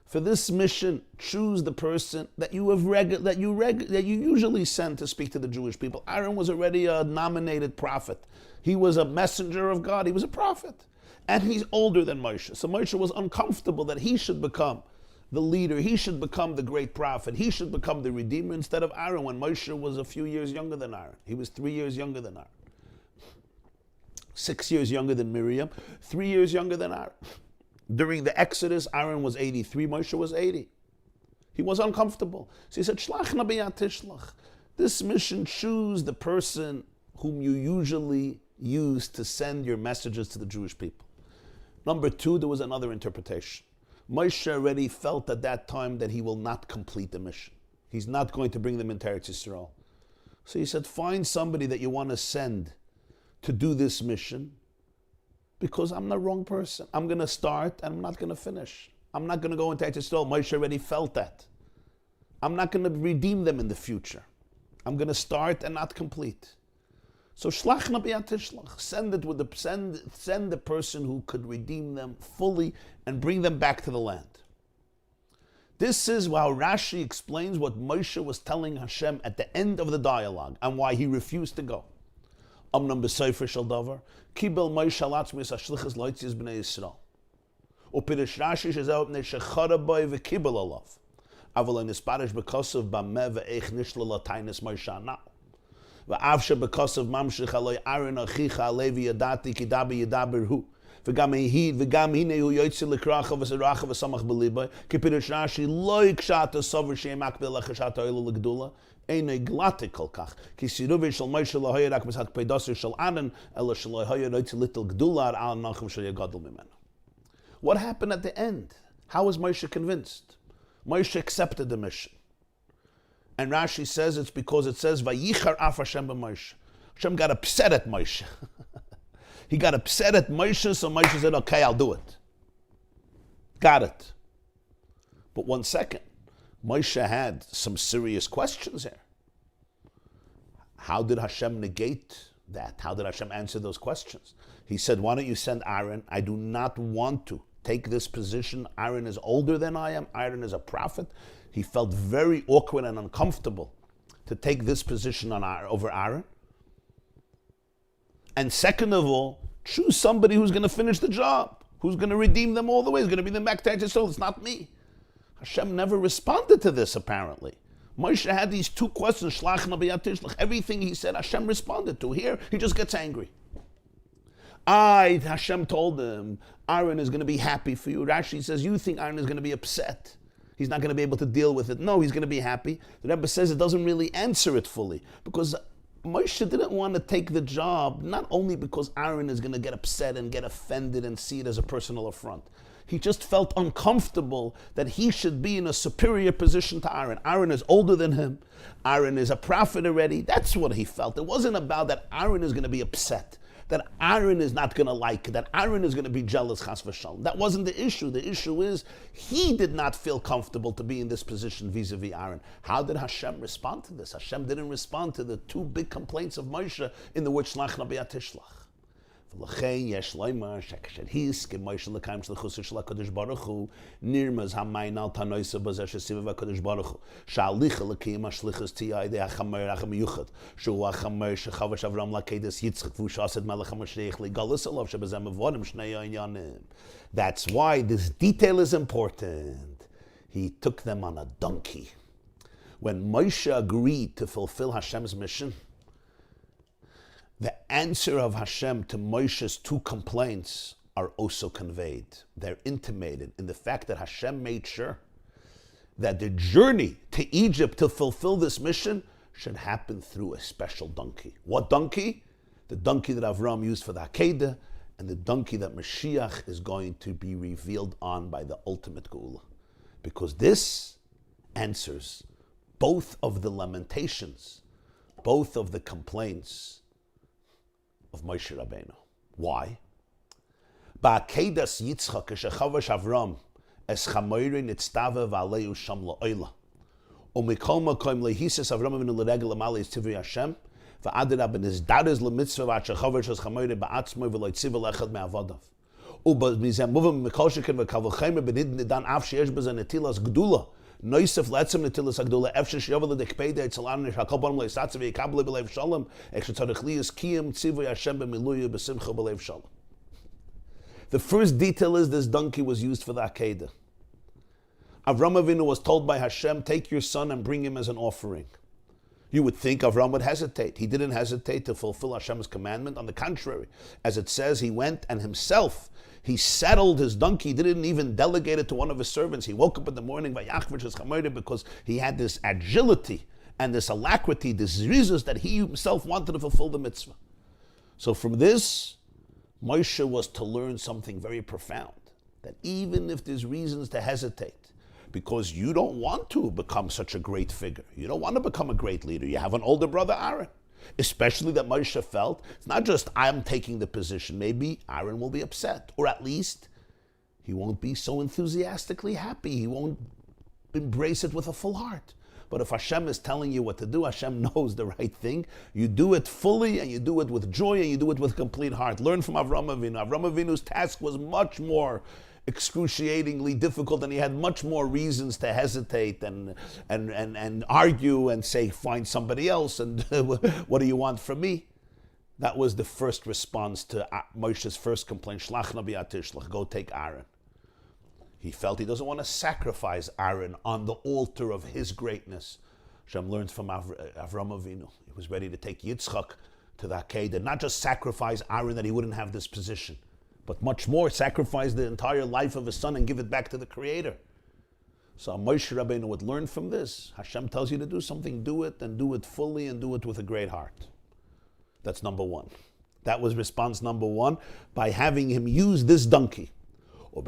For this mission, choose the person that you usually send to speak to the Jewish people. Aaron was already a nominated prophet. He was a messenger of God. He was a prophet. And he's older than Moshe. So Moshe was uncomfortable that he should become the leader. He should become the great prophet. He should become the redeemer instead of Aaron, when Moshe was a few years younger than Aaron. He was 3 years younger than Aaron. 6 years younger than Miriam. 3 years younger than Aaron. During the Exodus, Aaron was 83, Moshe was 80. He was uncomfortable. So he said, Shlachna b'yad tishlach. This mission, choose the person whom you usually use to send your messages to the Jewish people. Number two, there was another interpretation. Moshe already felt at that time that he will not complete the mission. He's not going to bring them into Eretz Yisrael. So he said, find somebody that you want to send to do this mission, because I'm the wrong person. I'm going to start and I'm not going to finish. I'm not going to go into Eretz Yisrael. Moshe already felt that. I'm not going to redeem them in the future. I'm going to start and not complete. So shlachna b'yad tishlach. Send the person who could redeem them fully and bring them back to the land. This is how Rashi explains what Moshe was telling Hashem at the end of the dialogue and why he refused to go. Amnam b'sefer shel davar, kibel Moshe al atzmis hashlichus loitzias b'nei Yisrael. Upirish Rashi shezeh b'nei shechara b'y v'kibel alav. Aval nisparish b'kosav b'meh v'eich nishla latainis Moshe anal. V'avshe b'kosav mamshich aloi Aaron achicha alevi yadati kidabi yadaber hu. V'gam hine hu yoytzi l'kracha v'seracha v'samach b'libai. Kipirish Rashi loy kshata sover she'em akbil l'chashata oilu l'gdula. Einay glatte kolkach. Ki siruvi shal Moshe lahoyer ak mishat peidasir shal anan ela shal lahoyer yoytzi little gdula al nachum shal yagadol mimenu. What happened at the end? How was Moshe convinced? Moshe accepted the mission. And Rashi says it's because it says, Vayichar af Hashem b'Moshe. Hashem got upset at Moshe. He got upset at Moshe, so Moshe said, okay, I'll do it. Got it. But 1 second. Moshe had some serious questions here. How did Hashem negate that? How did Hashem answer those questions? He said, why don't you send Aaron? I do not want to take this position. Aaron is older than I am. Aaron is a prophet. He felt very awkward and uncomfortable to take this position over Aaron. And second of all, choose somebody who's going to finish the job, who's going to redeem them all the way, who's going to be them back to Eretz Yisrael. It's not me. Hashem never responded to this, apparently. Moshe had these two questions, Shlachna b'yad tishlach. Everything he said, Hashem responded to. Here, he just gets angry. Hashem told him, Aaron is going to be happy for you. Rashi says, you think Aaron is going to be upset. He's not going to be able to deal with it. No, he's going to be happy. The Rebbe says it doesn't really answer it fully, because Moshe didn't want to take the job, not only because Aaron is going to get upset and get offended and see it as a personal affront. He just felt uncomfortable that he should be in a superior position to Aaron. Aaron is older than him. Aaron is a prophet already. That's what he felt. It wasn't about that Aaron is going to be upset, that Aaron is not going to like it, that Aaron is going to be jealous, chas v'shalom. That wasn't the issue. The issue is he did not feel comfortable to be in this position vis-a-vis Aaron. How did Hashem respond to this? Hashem didn't respond to the two big complaints of Moshe in the word shlachna b'yad tishlach. V'lechein yesh loymar shekasher hiske Moshe l'kaim shlichus shel HaKadosh Baruch Hu nirmaz hamayin al tanoisa b'zeh shesiv HaKadosh Baruch Hu sha'alicha l'kiyim ha'shlichus tiyai de ha'chamer ha'cham shu ha'chamer shechavash Avram l'kedes Yitzchak v'u shased melech ha'mashiach l'galus alav shebezeh mevodim shnei ha'inyanim. That's why this detail is important. He took them on a donkey. When Moshe agreed to fulfill Hashem's mission, the answer of Hashem to Moshe's two complaints are also conveyed. They're intimated in the fact that Hashem made sure that the journey to Egypt to fulfill this mission should happen through a special donkey. What donkey? The donkey that Avram used for the Akedah, and the donkey that Mashiach is going to be revealed on by the ultimate Geula. Because this answers both of the lamentations, both of the complaints of Moshe Rabbeinu. Why? Ba'akedas Yitzchak k'shechavash Avram es chamoyri nitztava v'aleyu sham la'oila. Umikol makom lehisis Avram Avinu l'regel l'malei tzivri Hashem v'adirab b'nizdares l'mitzvah v'achachavash es chamoyri ba'atzmoi v'lo tzivah l'echad me'avodav. Uba'mizem muvim mikol shekin v'kavochem b'nid nidan af sheyesh b'zeh netilas gdula. Noisef letzem netilas agdula efshe sheyovel l'dekpeide etzalan nishakol banim le'isatze v'yikabli b'leiv shalom eksh tzarech liyas kiyim tzivri Hashem b'miluyu b'simcha b'leiv shalom. The first detail is this donkey was used for the Akedah. Avram Avinu was told by Hashem, take your son and bring him as an offering. You would think Avram would hesitate. He didn't hesitate to fulfill Hashem's commandment. On the contrary, as it says, he went and himself, he saddled his donkey. He didn't even delegate it to one of his servants. He woke up in the morning because he had this agility and this alacrity, this reasons that he himself wanted to fulfill the mitzvah. So from this, Moshe was to learn something very profound, that even if there's reasons to hesitate, because you don't want to become such a great figure, you don't want to become a great leader, you have an older brother Aaron, especially that Moshe felt, it's not just I'm taking the position, maybe Aaron will be upset, or at least he won't be so enthusiastically happy, he won't embrace it with a full heart. But if Hashem is telling you what to do, Hashem knows the right thing. You do it fully, and you do it with joy, and you do it with complete heart. Learn from Avram Avinu. Avram Avinu's task was much more excruciatingly difficult, and he had much more reasons to hesitate and argue and say, find somebody else, and what do you want from me? That was the first response to Moshe's first complaint, Shlach na bi'atishlach, go take Aaron. He felt he doesn't want to sacrifice Aaron on the altar of his greatness. Hashem learns from Avram Avinu. He was ready to take Yitzchak to the Akedah, not just sacrifice Aaron that he wouldn't have this position, but much more, sacrifice the entire life of his son and give it back to the Creator. So Moshe Rabbeinu would learn from this. Hashem tells you to do something, do it, and do it fully, and do it with a great heart. That's number one. That was response number one, by having him use this donkey. What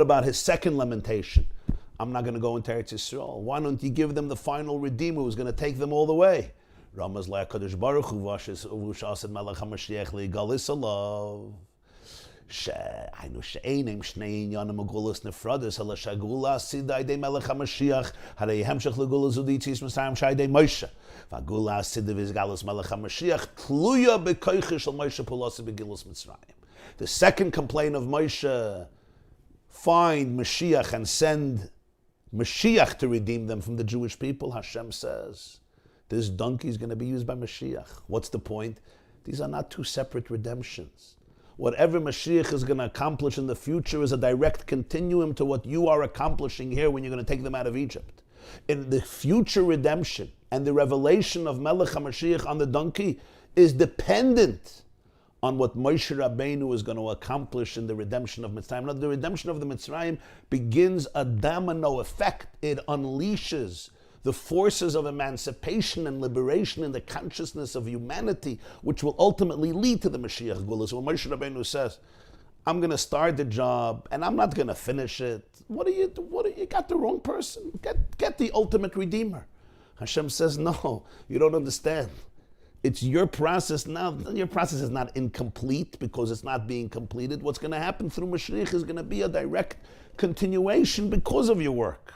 about his second lamentation? I'm not going to go into Eretz Yisrael. Why don't you give them the final Redeemer who's going to take them all the way? Ramaz LaKadosh Baruch Hu v'ashas Melech HaMashiach li'galis alav. I know she'einem shnei inyanim agulas nefrades ela shagula sidai de Melech HaMashiach harei hemshech legula zuditzis Mitzrayim shaydei Moshe v'agula sidai v'izgalus Melech HaMashiach tluya b'koiche shel Moshe pulasi b'gilus Mitzrayim. The second complaint of Moshe, find Mashiach and send Mashiach to redeem them from the Jewish people. Hashem says, this donkey is going to be used by Mashiach. What's the point? These are not two separate redemptions. Whatever Mashiach is going to accomplish in the future is a direct continuum to what you are accomplishing here when you're going to take them out of Egypt. In the future redemption and the revelation of Melech HaMashiach on the donkey is dependent on what Moshe Rabbeinu is going to accomplish in the redemption of Mitzrayim. Now, the redemption of the Mitzrayim begins a domino effect. It unleashes the forces of emancipation and liberation in the consciousness of humanity, which will ultimately lead to the Mashiach Gula. So when Moshe Rabbeinu says, I'm going to start the job and I'm not going to finish it, you got the wrong person. Get the ultimate Redeemer. Hashem says, no, you don't understand. It's your process now. Your process is not incomplete because it's not being completed. What's going to happen through Mashiach is going to be a direct continuation because of your work.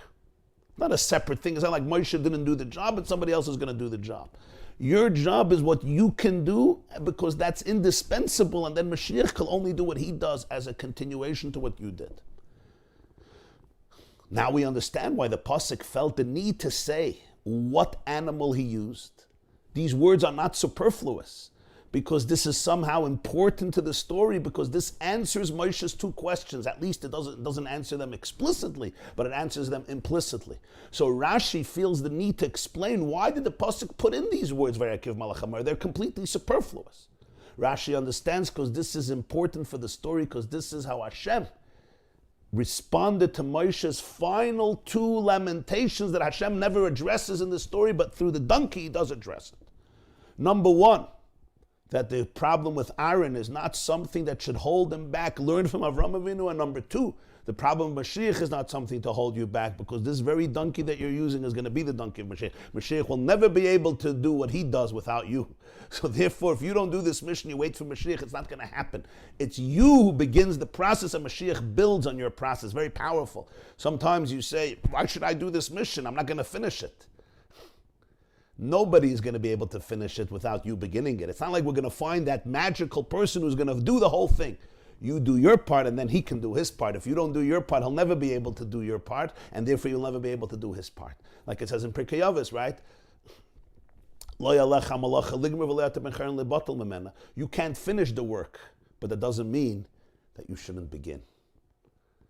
Not a separate thing. It's not like Moshe didn't do the job, but somebody else is going to do the job. Your job is what you can do because that's indispensable, and then Mashiach can only do what he does as a continuation to what you did. Now we understand why the Pasuk felt the need to say what animal he used. These words are not superfluous because this is somehow important to the story, because this answers Moshe's two questions. At least it doesn't answer them explicitly, but it answers them implicitly. So Rashi feels the need to explain, why did the Pasuk put in these words, Vayakiv Malach HaMar? They're completely superfluous. Rashi understands because this is important for the story, because this is how Hashem responded to Moshe's final two lamentations that Hashem never addresses in the story, but through the donkey he does address it. Number one, that the problem with Aaron is not something that should hold him back. Learn from Avraham Avinu. And number two, the problem of Mashiach is not something to hold you back, because this very donkey that you're using is going to be the donkey of Mashiach. Mashiach will never be able to do what he does without you. So therefore, if you don't do this mission, you wait for Mashiach, it's not going to happen. It's you who begins the process, and Mashiach builds on your process. Very powerful. Sometimes you say, why should I do this mission? I'm not going to finish it. Nobody is going to be able to finish it without you beginning it. It's not like we're going to find that magical person who's going to do the whole thing. You do your part, and then he can do his part. If you don't do your part, he'll never be able to do your part, and therefore you'll never be able to do his part. Like it says in Pirkei Avos, right? You can't finish the work, but that doesn't mean that you shouldn't begin.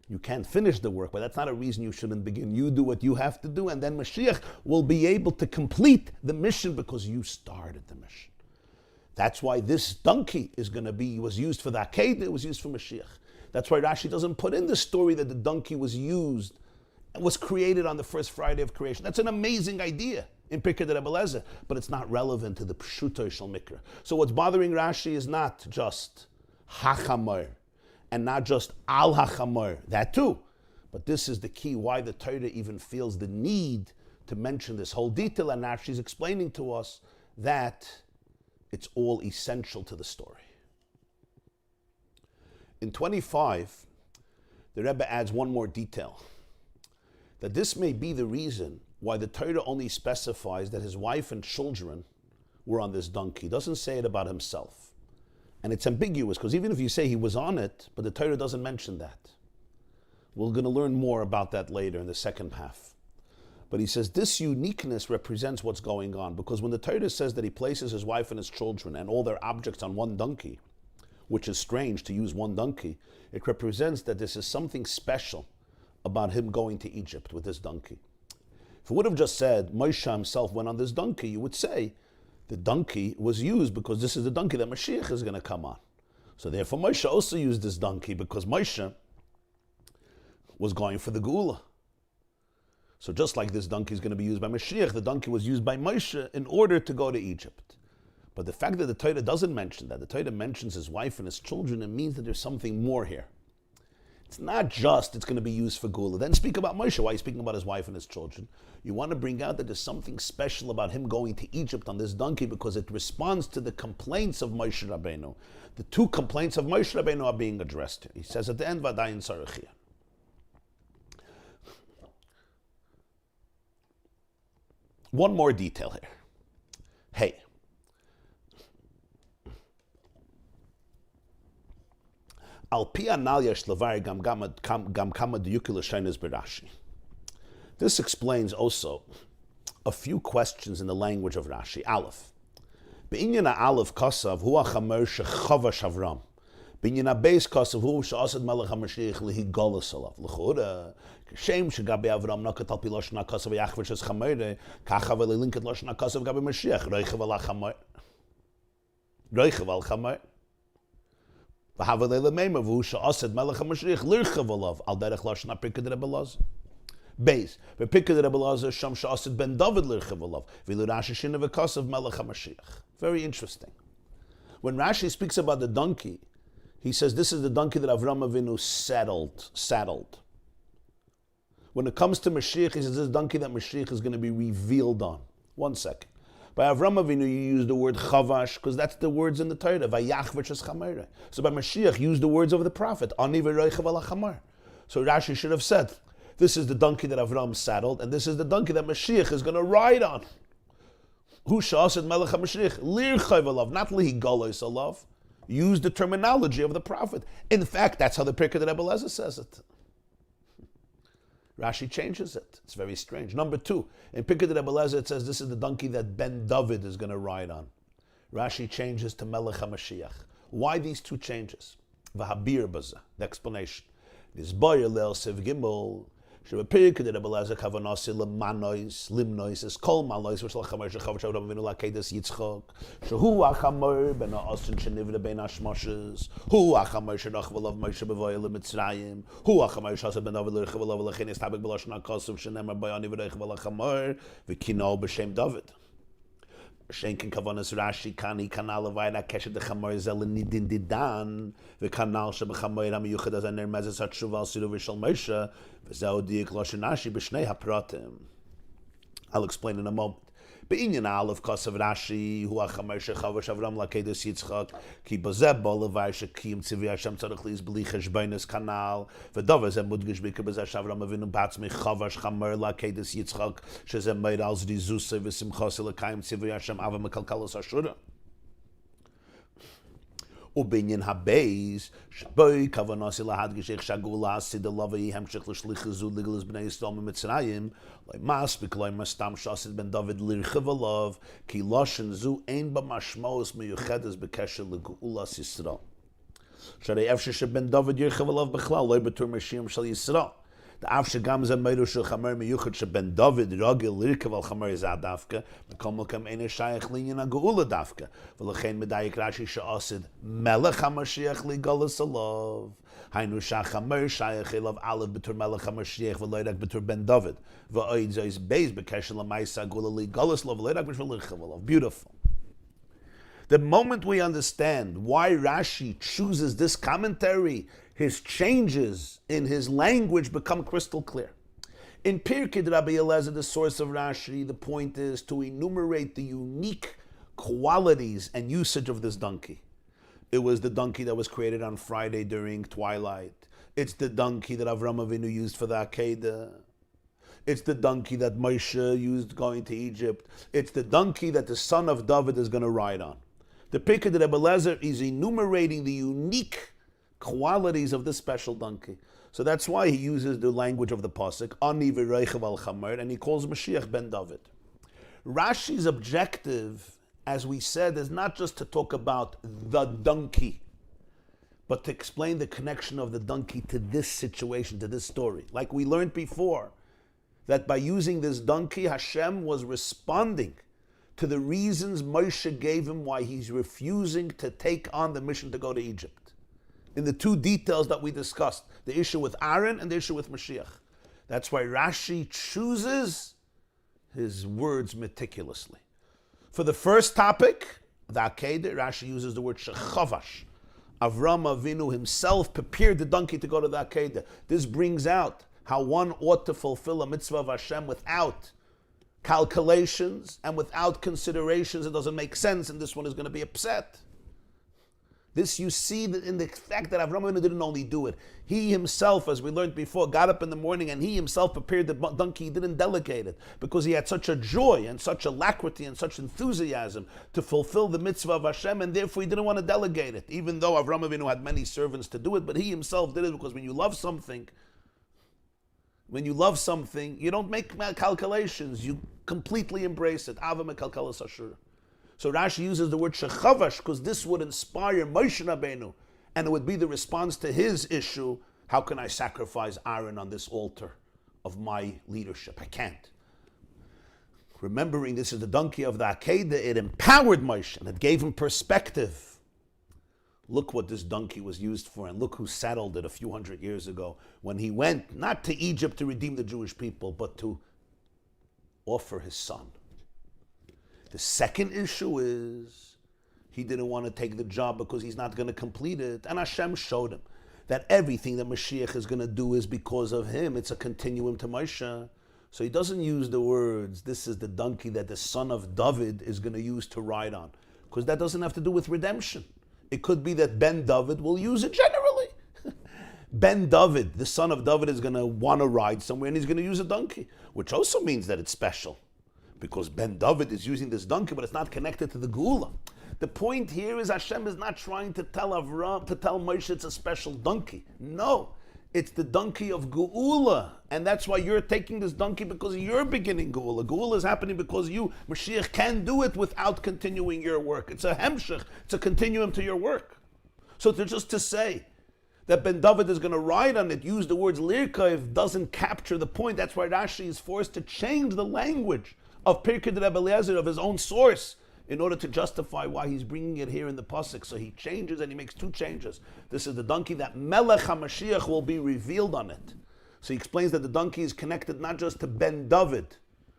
You can't finish the work, but that's not a reason you shouldn't begin. You do what you have to do, and then Mashiach will be able to complete the mission because you started the mission. That's why this donkey was used for the Akedah, it was used for Mashiach. That's why Rashi doesn't put in the story that the donkey was used and was created on the first Friday of creation. That's an amazing idea in Pirkei Rebbe Lezer, but it's not relevant to the Pshuto Shel Mikra. So what's bothering Rashi is not just Hachamor, and not just Al Hachamor, that too. But this is the key why the Torah even feels the need to mention this whole detail, and Rashi's explaining to us that it's all essential to the story. In 25, the Rebbe adds one more detail, that this may be the reason why the Torah only specifies that his wife and children were on this donkey. It doesn't say it about himself. And it's ambiguous, because even if you say he was on it, but the Torah doesn't mention that. We're going to learn more about that later in the second half. But he says this uniqueness represents what's going on, because when the Torah says that he places his wife and his children and all their objects on one donkey, which is strange to use one donkey, it represents that this is something special about him going to Egypt with this donkey. If it would have just said Moshe himself went on this donkey, you would say the donkey was used because this is the donkey that Mashiach is going to come on. So therefore Moshe also used this donkey because Moshe was going for the Geula. So just like this donkey is going to be used by Mashiach, the donkey was used by Moshe in order to go to Egypt. But the fact that the Torah doesn't mention that, the Torah mentions his wife and his children, it means that there's something more here. It's not just it's going to be used for Geula. Then speak about Moshe. Why are you speaking about his wife and his children? You want to bring out that there's something special about him going to Egypt on this donkey because it responds to the complaints of Moshe Rabbeinu. The two complaints of Moshe Rabbeinu are being addressed here. He says at the end, Vadayin Sarachia. One more detail here. Hey. This explains also a few questions in the language of Rashi. Aleph. B'inyana Aleph Kasav hu achamer shechavash Avram. B'inyana Beis Kasav hu she'asad melech haMashiach lehigolos alav. L'chora Shem shegabe Avram nakat al pi loshna Kasav yachvash es chamere kacha v'lelinket loshna Kasav gabe Mashiach reichav al hachamer. Reichav al chamer. V'havalei lemeima v'hu she'asad melech haMashiach lirchav alav al derech loshna Pirkei Rebbe Lezer. Beis, Pirkei Rebbe Lezer sham she'asad ben David lirchav alav v'lu Rashi shina v'kasav melech haMashiach. Very interesting. When Rashi speaks about the donkey, he says this is the donkey that Avraham Avinu saddled. When it comes to Mashiach, he says this donkey that Mashiach is going to be revealed on. 1 second. By Avraham Avinu, you use the word chavash, because that's the words in the Torah. Vayachvash es chamere. So by Mashiach, use the words of the prophet. Ani v'roichav al chamar. So Rashi should have said, this is the donkey that Avraham saddled, and this is the donkey that Mashiach is going to ride on. Hu sha'ased melech haMashiach lirchav alav, not lihigolos alav. Use the terminology of the prophet. In fact, that's how the Pirkei Rebbe Lezer says it. Rashi changes it. It's very strange. Number 2, in Pirkei Rebbe Lezer it says this is the donkey that Ben David is going to ride on. Rashi changes to Melech HaMashiach. Why these two changes? V'habir baza. The explanation. Nizboyer leil sev gimel. Pirkei Rebbe Lezer kavanasi lemanois limnois es kol malois v'shal chamer shechav shavram v'nu lakedes yitzchok shehu achamer ben ha'osin shenivre ben hashmoshes hu achamer shenach v'lav Moshe b'voye l'Mitzrayim hu achamer shasad ben David l'rich v'lav l'chin estabek b'lashon ha'kosov shenemer bayani v'reich v'lachamer v'kino b'shem David. Schenken Kavanas Rashi Kani Kanal Vaina Keshe de Chamor Zelenidin Didan, the Kanal Shabachamor Amiyuchad as an Hermezes Hatshuval Sidu Vishal Moshe, Vizaudik Loshanashi Bishnei Hapratim. I'll explain in a moment. Be'inyan Aleph Kosav Rashi, Hu HaChamor Shechavash Avram Likkutei Sichos, Ki Bozeh Bo Levai Shekim Tzivi Hashem Tzarech Liz B'li Cheshbeinos Kanal, V'Dova Zeh Mudgish B'Ker B'Zeh Shavram Avinu Batzmi Chavash Chamor Likkutei Sichos, Shezeh Meir Al Zrizusei V'Simchos Elokayim Tzivi Hashem Ava Mekalkalos Ashura. Ubinyan Habeis, Shboi Kavanos Ilahadgish Ech Shagula Sid Elavai Hemshech L'Shlichazu Liglis B'nei Yisrael Mitzrayim, Loi Maspik Loi Mastam Shasid Ben David L'Irchivalov, Ki Loshen Zu Ein B'Mashmos Meyuchedes B'Kesher L'Geulas Yisrael. Sharei Efsheh Ben David Yirchivalov B'Chlal Loi B'Tur Meshiyim Shal Yisrael. The Avshe Gamze Meiru Shel Chamor Meyuchet She Ben David Rogel L'Irchiv Al Chamor Yizad Dafka, B'Kol Mokem Eine Shayach Linyan HaGeula Dafka, V'Lechein Medayik Rashi She'asid Melech HaMashiach L'Galus Alav. Hainu Shachamor Shayach Elav Aleph B'Tur Melech HaMashiach V'Loirak B'Tur Ben David V'Oid Zois Beis B'Kesher L'Maisa Gula L'Galus Alav V'Loirak B'Tur L'Irchiv Alav. Beautiful. The moment we understand why Rashi chooses this commentary, his changes in his language become crystal clear. In Pirkei Rabbi Eliezer, the source of Rashi, the point is to enumerate the unique qualities and usage of this donkey. It was the donkey that was created on Friday during twilight. It's the donkey that Avram Avinu used for the Akedah. It's the donkey that Moshe used going to Egypt. It's the donkey that the son of David is going to ride on. The Pirkei Rabbi Eliezer is enumerating the unique qualities of this special donkey. So that's why he uses the language of the pasuk, Ani v'reichav al chamor, and he calls Mashiach ben David. Rashi's objective, as we said, is not just to talk about the donkey, but to explain the connection of the donkey to this situation, to this story. Like we learned before, that by using this donkey, Hashem was responding to the reasons Moshe gave him why he's refusing to take on the mission to go to Egypt. In the two details that we discussed, the issue with Aaron and the issue with Mashiach. That's why Rashi chooses his words meticulously. For the first topic, the Akedah, Rashi uses the word shechavash. Avram Avinu himself prepared the donkey to go to the Akedah. This brings out how one ought to fulfill a mitzvah of Hashem without calculations and without considerations. It doesn't make sense, and this one is going to be upset. This you see in the fact that Avram Avinu didn't only do it. He himself, as we learned before, got up in the morning and he himself prepared the donkey. He didn't delegate it because he had such a joy and such alacrity and such enthusiasm to fulfill the mitzvah of Hashem, and therefore he didn't want to delegate it, even though Avram Avinu had many servants to do it, but he himself did it because when you love something, you don't make calculations. You completely embrace it. Ava mekalkalas ashura. So Rashi uses the word shechavash because this would inspire Moshe Rabbeinu, and it would be the response to his issue, how can I sacrifice Aaron on this altar of my leadership? I can't. Remembering this is the donkey of the Akedah, it empowered Moshe and it gave him perspective. Look what this donkey was used for, and look who saddled it a few hundred years ago when he went not to Egypt to redeem the Jewish people, but to offer his son. The second issue is he didn't want to take the job because he's not going to complete it. And Hashem showed him that everything that Mashiach is going to do is because of him. It's a continuum to Moshe. So he doesn't use the words, this is the donkey that the son of David is going to use to ride on. Because that doesn't have to do with redemption. It could be that Ben David will use it generally. Ben David, the son of David, is going to want to ride somewhere and he's going to use a donkey, which also means that it's special. Because Ben David is using this donkey, but it's not connected to the Geula. The point here is Hashem is not trying to tell Moshe it's a special donkey. No, it's the donkey of Geula. And that's why you're taking this donkey because you're beginning Geula. Geula is happening because you, Mashiach, can do it without continuing your work. It's a hemshech, it's a continuum to your work. So just to say that Ben David is going to ride on it, use the words lirkaiv, doesn't capture the point. That's why Rashi is forced to change the language of Pirkei Rabbi Eliezer, of his own source, in order to justify why he's bringing it here in the pasuk. So he changes, and he makes two changes. This is the donkey that Melech HaMashiach will be revealed on it. So he explains that the donkey is connected not just to Ben David,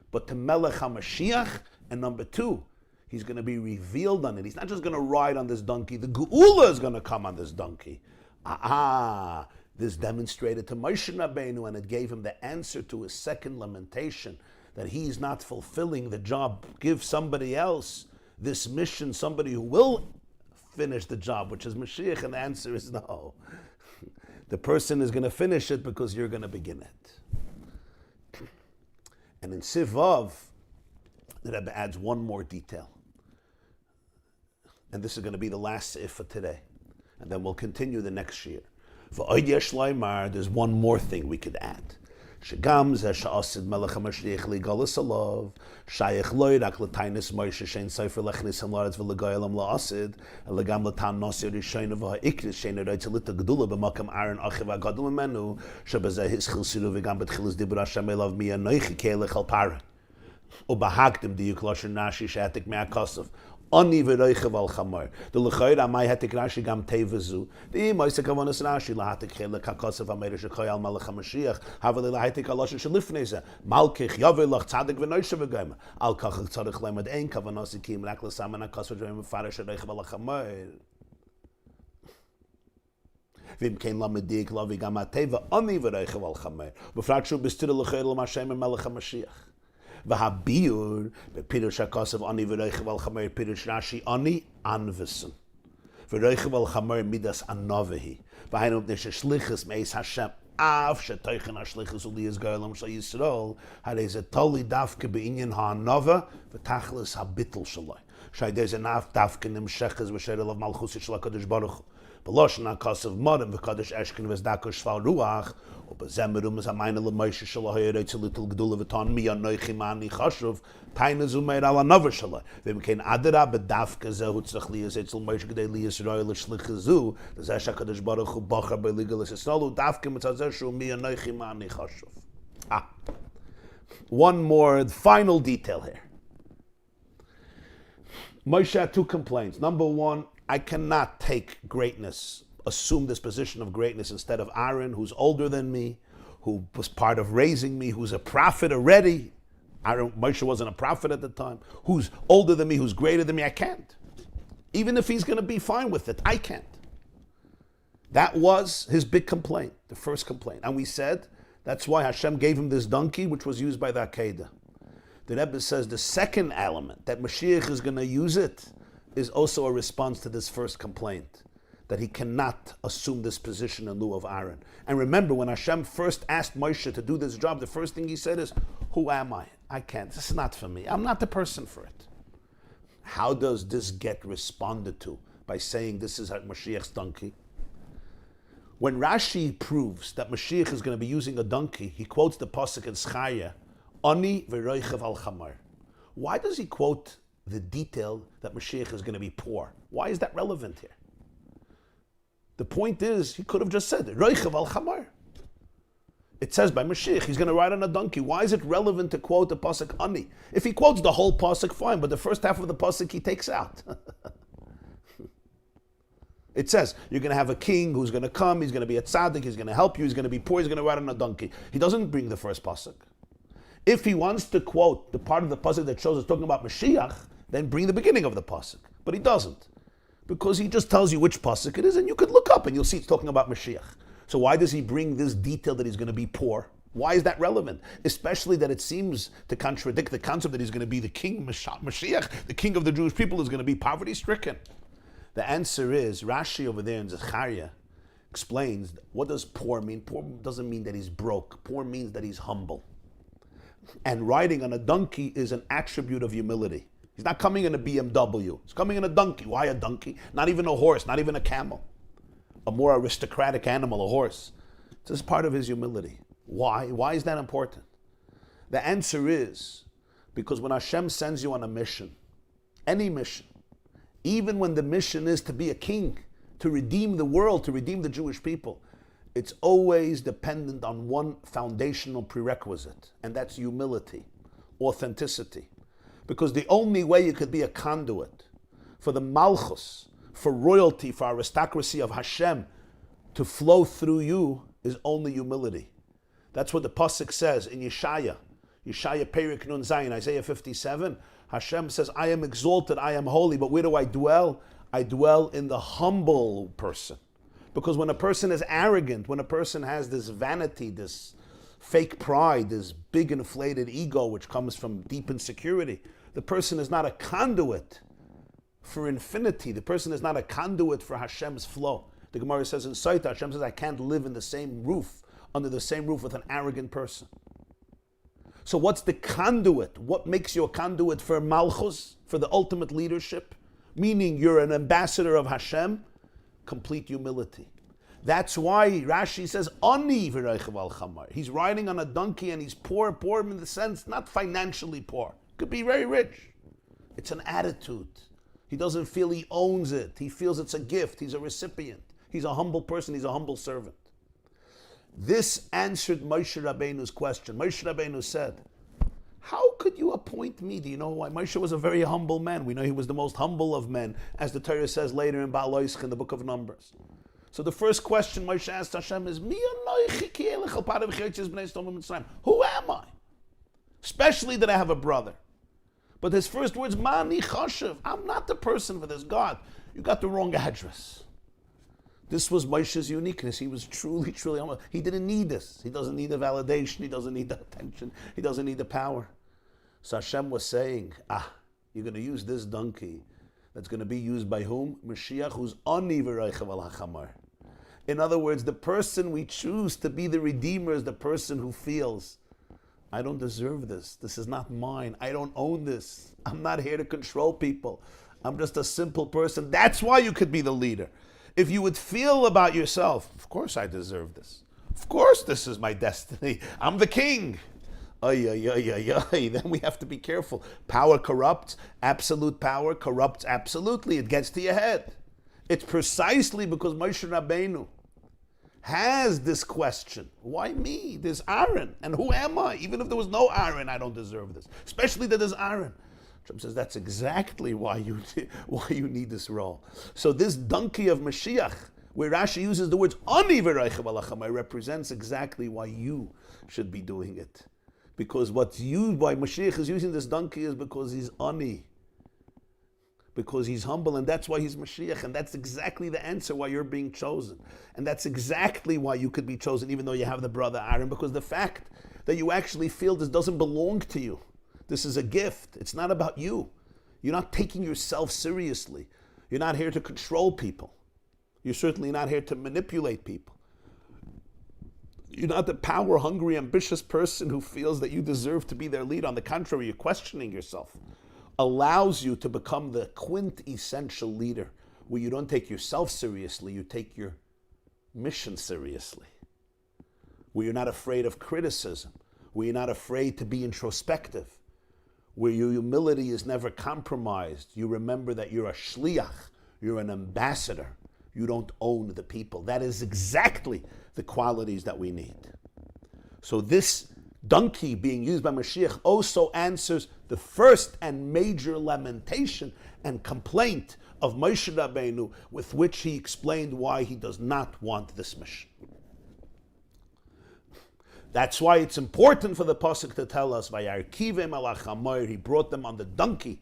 but to Melech HaMashiach. And number two, He's going to be revealed on it. He's not just going to ride on this donkey. The Geula is going to come on this donkey. This demonstrated to Moshe Rabbeinu, and it gave him the answer to his second lamentation, that he's not fulfilling the job. Give somebody else this mission, somebody who will finish the job, which is Mashiach, and the answer is no. The person is going to finish it because you're going to begin it. And in Sivav, the Rebbe adds one more detail. And this is going to be the last Sif for today. And then we'll continue the next year. For Oid Yesh Laimar, there's one more thing we could add. Shegam zeh she'asid melech HaMashiach ligalus alav, shayach loy rak l'tainis Moshe shein sofer lechnis hamlaretz v'legoyelam la'asid, elegam l'tan nosir rishoyna v'ha'ikris shein eroy tzilita gedula b'makam Aaron achiv ha'gadol menu, shebazeh hischil siru v'gam b'tchilas dibur Hashem elav miya noichi kelech al para. Ubahagdim di yuklosher nashi she'atik me'akosov. Ani v'roichev al chamar. The l'chayr amay hatik Rashi gam Tevezu. The Moshe kavanas Rashi lahatik chelek hakosov ameiru shechoy al melech HaMashiach. Havali lahatik aloshen shelifneze. Malkich yavel lach tzadik v'noishe v'goyim. Al kachach tzarich lemad ein kavanasi ki Miraculous amen hakosov v'yim farash roichev al chamar. V'im kein lamedik lavi gam ateva ani v'roichev al chamar. B'frat shu b'stira l'chayr l'mashem melech HaMashiach. V'habiur b'pirush hakasav ani v'roichev al chamer pirush Rashi ani anvesen v'roichev al chamer midas anovehi v'hainu b'nei sheshlichus meis Hashem av shetoichen hashlichus uliyas goylam shal Yisrael harei ze toli davke b'inyan ha'anova v'tachlis habitul shaloi shai there's enough davke nimshechas v'sher elav malchus shel HaKadosh Baruch Hu b'loshon hakasav modem v'kadosh eshkin v'zdako shval ruach Ubezemmerum is a mine l'Moshe shalahay eretz little gedula v'ton mi anoichi mani chashuv taina zumeir ala nover shalay v'im kein adara bedavka zehu tzach liyas etzel Moshe gedei liyas roy l'shlichazu l'zesh HaKadosh Baruch Hu bachar b'ligalis esnalu davka mitzazeh shu mi anoichi mani chashuv. One more final detail here. Moshe had two complaints. Number one, I cannot take greatness, assume this position of greatness instead of Aaron, who's older than me, who was part of raising me, who's a prophet already. Moshe wasn't a prophet at the time. Who's older than me, who's greater than me. I can't. Even if he's going to be fine with it, I can't. That was his big complaint, the first complaint. And we said that's why Hashem gave him this donkey, which was used by the Akedah. The Rebbe says the second element, that Mashiach is going to use it, is also a response to this first complaint, that he cannot assume this position in lieu of Aaron. And remember, when Hashem first asked Moshe to do this job, the first thing he said is, who am I? I can't. This is not for me. I'm not the person for it. How does this get responded to? By saying this is Mashiach's donkey. When Rashi proves that Mashiach is going to be using a donkey, he quotes the pasuk in Sicha, Ani v'roichev al chamar. Why does he quote the detail that Mashiach is going to be poor? Why is that relevant here? The point is, he could have just said, Roichev al chamar. It says by Mashiach, he's going to ride on a donkey. Why is it relevant to quote the pasuk Ani? If he quotes the whole pasuk, fine, but the first half of the pasuk he takes out. It says, you're going to have a king who's going to come, he's going to be a tzaddik, he's going to help you, he's going to be poor, he's going to ride on a donkey. He doesn't bring the first pasuk. If he wants to quote the part of the pasuk that shows us talking about Mashiach, then bring the beginning of the pasuk. But he doesn't. Because he just tells you which pasuk it is, and you could look up and you'll see it's talking about Mashiach. So why does he bring this detail that he's going to be poor? Why is that relevant? Especially that it seems to contradict the concept that he's going to be the king, Mashiach, the king of the Jewish people, is going to be poverty-stricken. The answer is, Rashi over there in Zechariah explains, what does poor mean? Poor doesn't mean that he's broke. Poor means that he's humble. And riding on a donkey is an attribute of humility. He's not coming in a BMW. He's coming in a donkey. Why a donkey? Not even a horse, not even a camel. A more aristocratic animal, a horse. It's just part of his humility. Why? Why is that important? The answer is because when Hashem sends you on a mission, any mission, even when the mission is to be a king, to redeem the world, to redeem the Jewish people, it's always dependent on one foundational prerequisite, and that's humility, authenticity. Because the only way you could be a conduit for the malchus, for royalty, for aristocracy of Hashem to flow through you is only humility. That's what the pasuk says in Yeshaya. Yeshaya Perik Nun Zayin, Isaiah 57, Hashem says, I am exalted, I am holy, but where do I dwell? I dwell in the humble person. Because when a person is arrogant, when a person has this vanity, this fake pride, this big inflated ego which comes from deep insecurity, the person is not a conduit for infinity. The person is not a conduit for Hashem's flow. The Gemara says in Saita, Hashem says, I can't live in the same roof, under the same roof with an arrogant person. So what's the conduit? What makes you a conduit for Malchus, for the ultimate leadership? Meaning you're an ambassador of Hashem, complete humility. That's why Rashi says, Ani v'reichav al chamar. He's riding on a donkey and he's poor in the sense, not financially poor. Could be very rich. It's an attitude. He doesn't feel he owns it. He feels it's a gift. He's a recipient. He's a humble person. He's a humble servant. This answered Moshe Rabbeinu's question. Moshe Rabbeinu said, how could you appoint me? Do you know why? Moshe was a very humble man. We know he was the most humble of men, as the Torah says later in Baal Oisch in the book of Numbers. So the first question Moshe asked Hashem is, who am I? Especially that I have a brother. But his first words, Mani Chashav, I'm not the person for this. God, you got the wrong address. This was Moshe's uniqueness. He was truly humble. He didn't need this. He doesn't need the validation. He doesn't need the attention. He doesn't need the power. So Hashem was saying, you're going to use this donkey that's going to be used by whom? Mashiach, who's ani v'reichav al hachamar. In other words, the person we choose to be the Redeemer is the person who feels, I don't deserve this. This is not mine. I don't own this. I'm not here to control people. I'm just a simple person. That's why you could be the leader. If you would feel about yourself, of course I deserve this. Of course this is my destiny. I'm the king. Then we have to be careful. Power corrupts. Absolute power corrupts absolutely. It gets to your head. It's precisely because Moshe Rabbeinu has this question. Why me? There's Aaron. And who am I? Even if there was no Aaron, I don't deserve this. Especially that there's Aaron. Hashem says that's exactly why you need this role. So this donkey of Mashiach, where Rashi uses the words Ani v'reichav al hachamar, represents exactly why you should be doing it. Because why Mashiach is using this donkey is because he's Ani. Because he's humble, and that's why he's Mashiach, and that's exactly the answer why you're being chosen. And that's exactly why you could be chosen, even though you have the brother Aaron, because the fact that you actually feel this doesn't belong to you. This is a gift. It's not about you. You're not taking yourself seriously. You're not here to control people. You're certainly not here to manipulate people. You're not the power-hungry, ambitious person who feels that you deserve to be their leader. On the contrary, you're questioning yourself. Allows you to become the quintessential leader, where you don't take yourself seriously, you take your mission seriously. Where you're not afraid of criticism, where you're not afraid to be introspective, where your humility is never compromised. You remember that you're a shliach, you're an ambassador. You don't own the people. That is exactly the qualities that we need. So this donkey being used by Mashiach also answers the first and major lamentation and complaint of Moshe Rabbeinu, with which he explained why he does not want this mission. That's why it's important for the pasuk to tell us, "Vayarkivem al hachamar," he brought them on the donkey.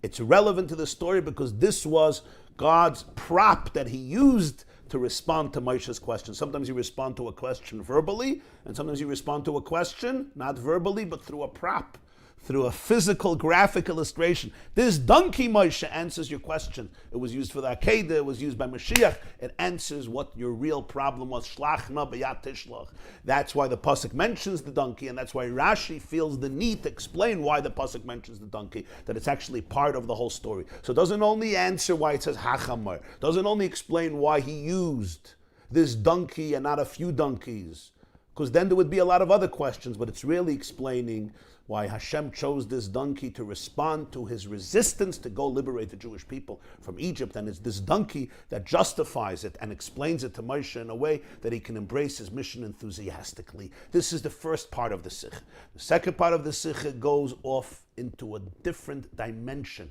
It's relevant to the story because this was God's prop that he used to respond to Moshe's question. Sometimes you respond to a question verbally, and sometimes you respond to a question, not verbally, but through a prop, through a physical graphic illustration. This donkey, Moshe, answers your question. It was used for the Akedah, it was used by Mashiach. It answers what your real problem was. Shlachna b'yat tishlach. That's why the pasuk mentions the donkey, and that's why Rashi feels the need to explain why the pasuk mentions the donkey, that it's actually part of the whole story. So it doesn't only answer why it says hachamar, doesn't only explain why he used this donkey and not a few donkeys, because then there would be a lot of other questions, but it's really explaining why Hashem chose this donkey to respond to his resistance to go liberate the Jewish people from Egypt. And it's this donkey that justifies it and explains it to Moshe in a way that he can embrace his mission enthusiastically. This is the first part of the Sicha. The second part of the Sicha goes off into a different dimension,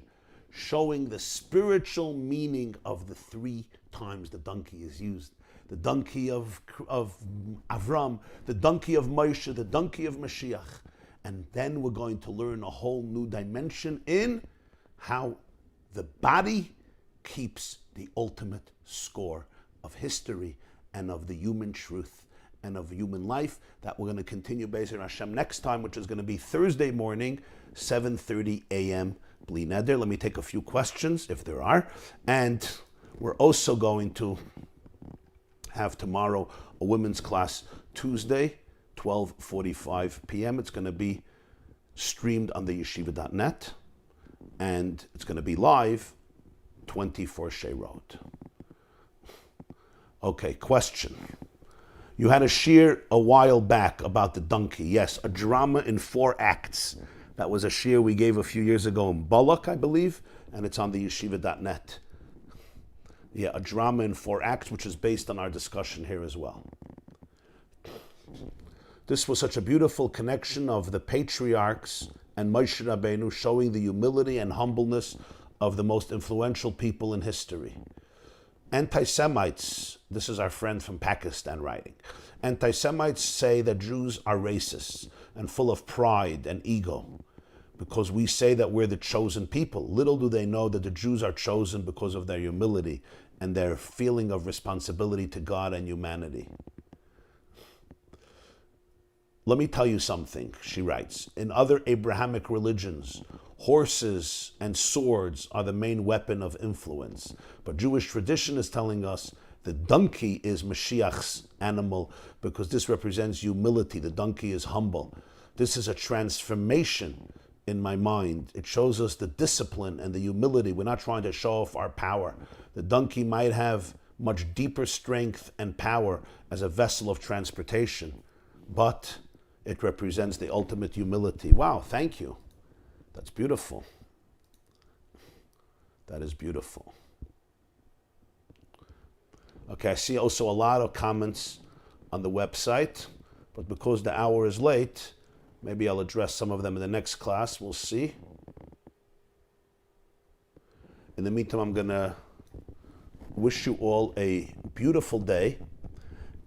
showing the spiritual meaning of the 3 times the donkey is used. The donkey of Avram, the donkey of Moshe, the donkey of Mashiach. And then we're going to learn a whole new dimension in how the body keeps the ultimate score of history and of the human truth and of human life. That we're going to continue based on Hashem next time, which is going to be Thursday morning, 7:30 a.m. Bli Neder. Let me take a few questions, if there are. And we're also going to have tomorrow a women's class Tuesday, 12:45 p.m. It's going to be streamed on the yeshiva.net, and it's going to be live 24 Shea Road. Okay, question. You had a shir a while back about the donkey. Yes, a drama in 4 acts. That was a shir we gave a few years ago in Balak, I believe, and it's on the yeshiva.net. Yeah, a drama in 4 acts, which is based on our discussion here as well. This was such a beautiful connection of the patriarchs and Moshe Rabbeinu, showing the humility and humbleness of the most influential people in history. Anti-Semites, this is our friend from Pakistan writing, anti-Semites say that Jews are racist and full of pride and ego because we say that we're the chosen people. Little do they know that the Jews are chosen because of their humility and their feeling of responsibility to God and humanity. Let me tell you something, she writes. In other Abrahamic religions, horses and swords are the main weapon of influence. But Jewish tradition is telling us the donkey is Mashiach's animal because this represents humility. The donkey is humble. This is a transformation in my mind. It shows us the discipline and the humility. We're not trying to show off our power. The donkey might have much deeper strength and power as a vessel of transportation, but it represents the ultimate humility. Wow, thank you. That's beautiful. That is beautiful. Okay, I see also a lot of comments on the website, but because the hour is late, maybe I'll address some of them in the next class. We'll see. In the meantime, I'm going to wish you all a beautiful day,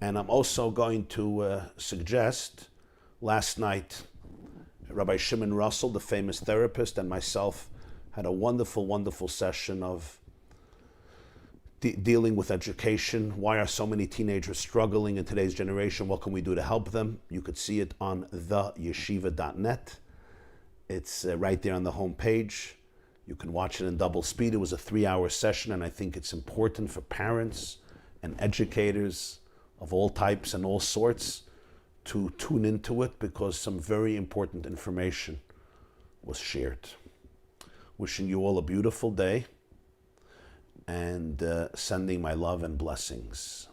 and I'm also going to suggest. Last night, Rabbi Shimon Russell, the famous therapist, and myself had a wonderful, wonderful session of dealing with education. Why are so many teenagers struggling in today's generation? What can we do to help them? You could see it on theyeshiva.net. It's right there on the home page. You can watch it in double speed. It was a 3-hour session, and I think it's important for parents and educators of all types and all sorts to tune into it because some very important information was shared. Wishing you all a beautiful day and sending my love and blessings.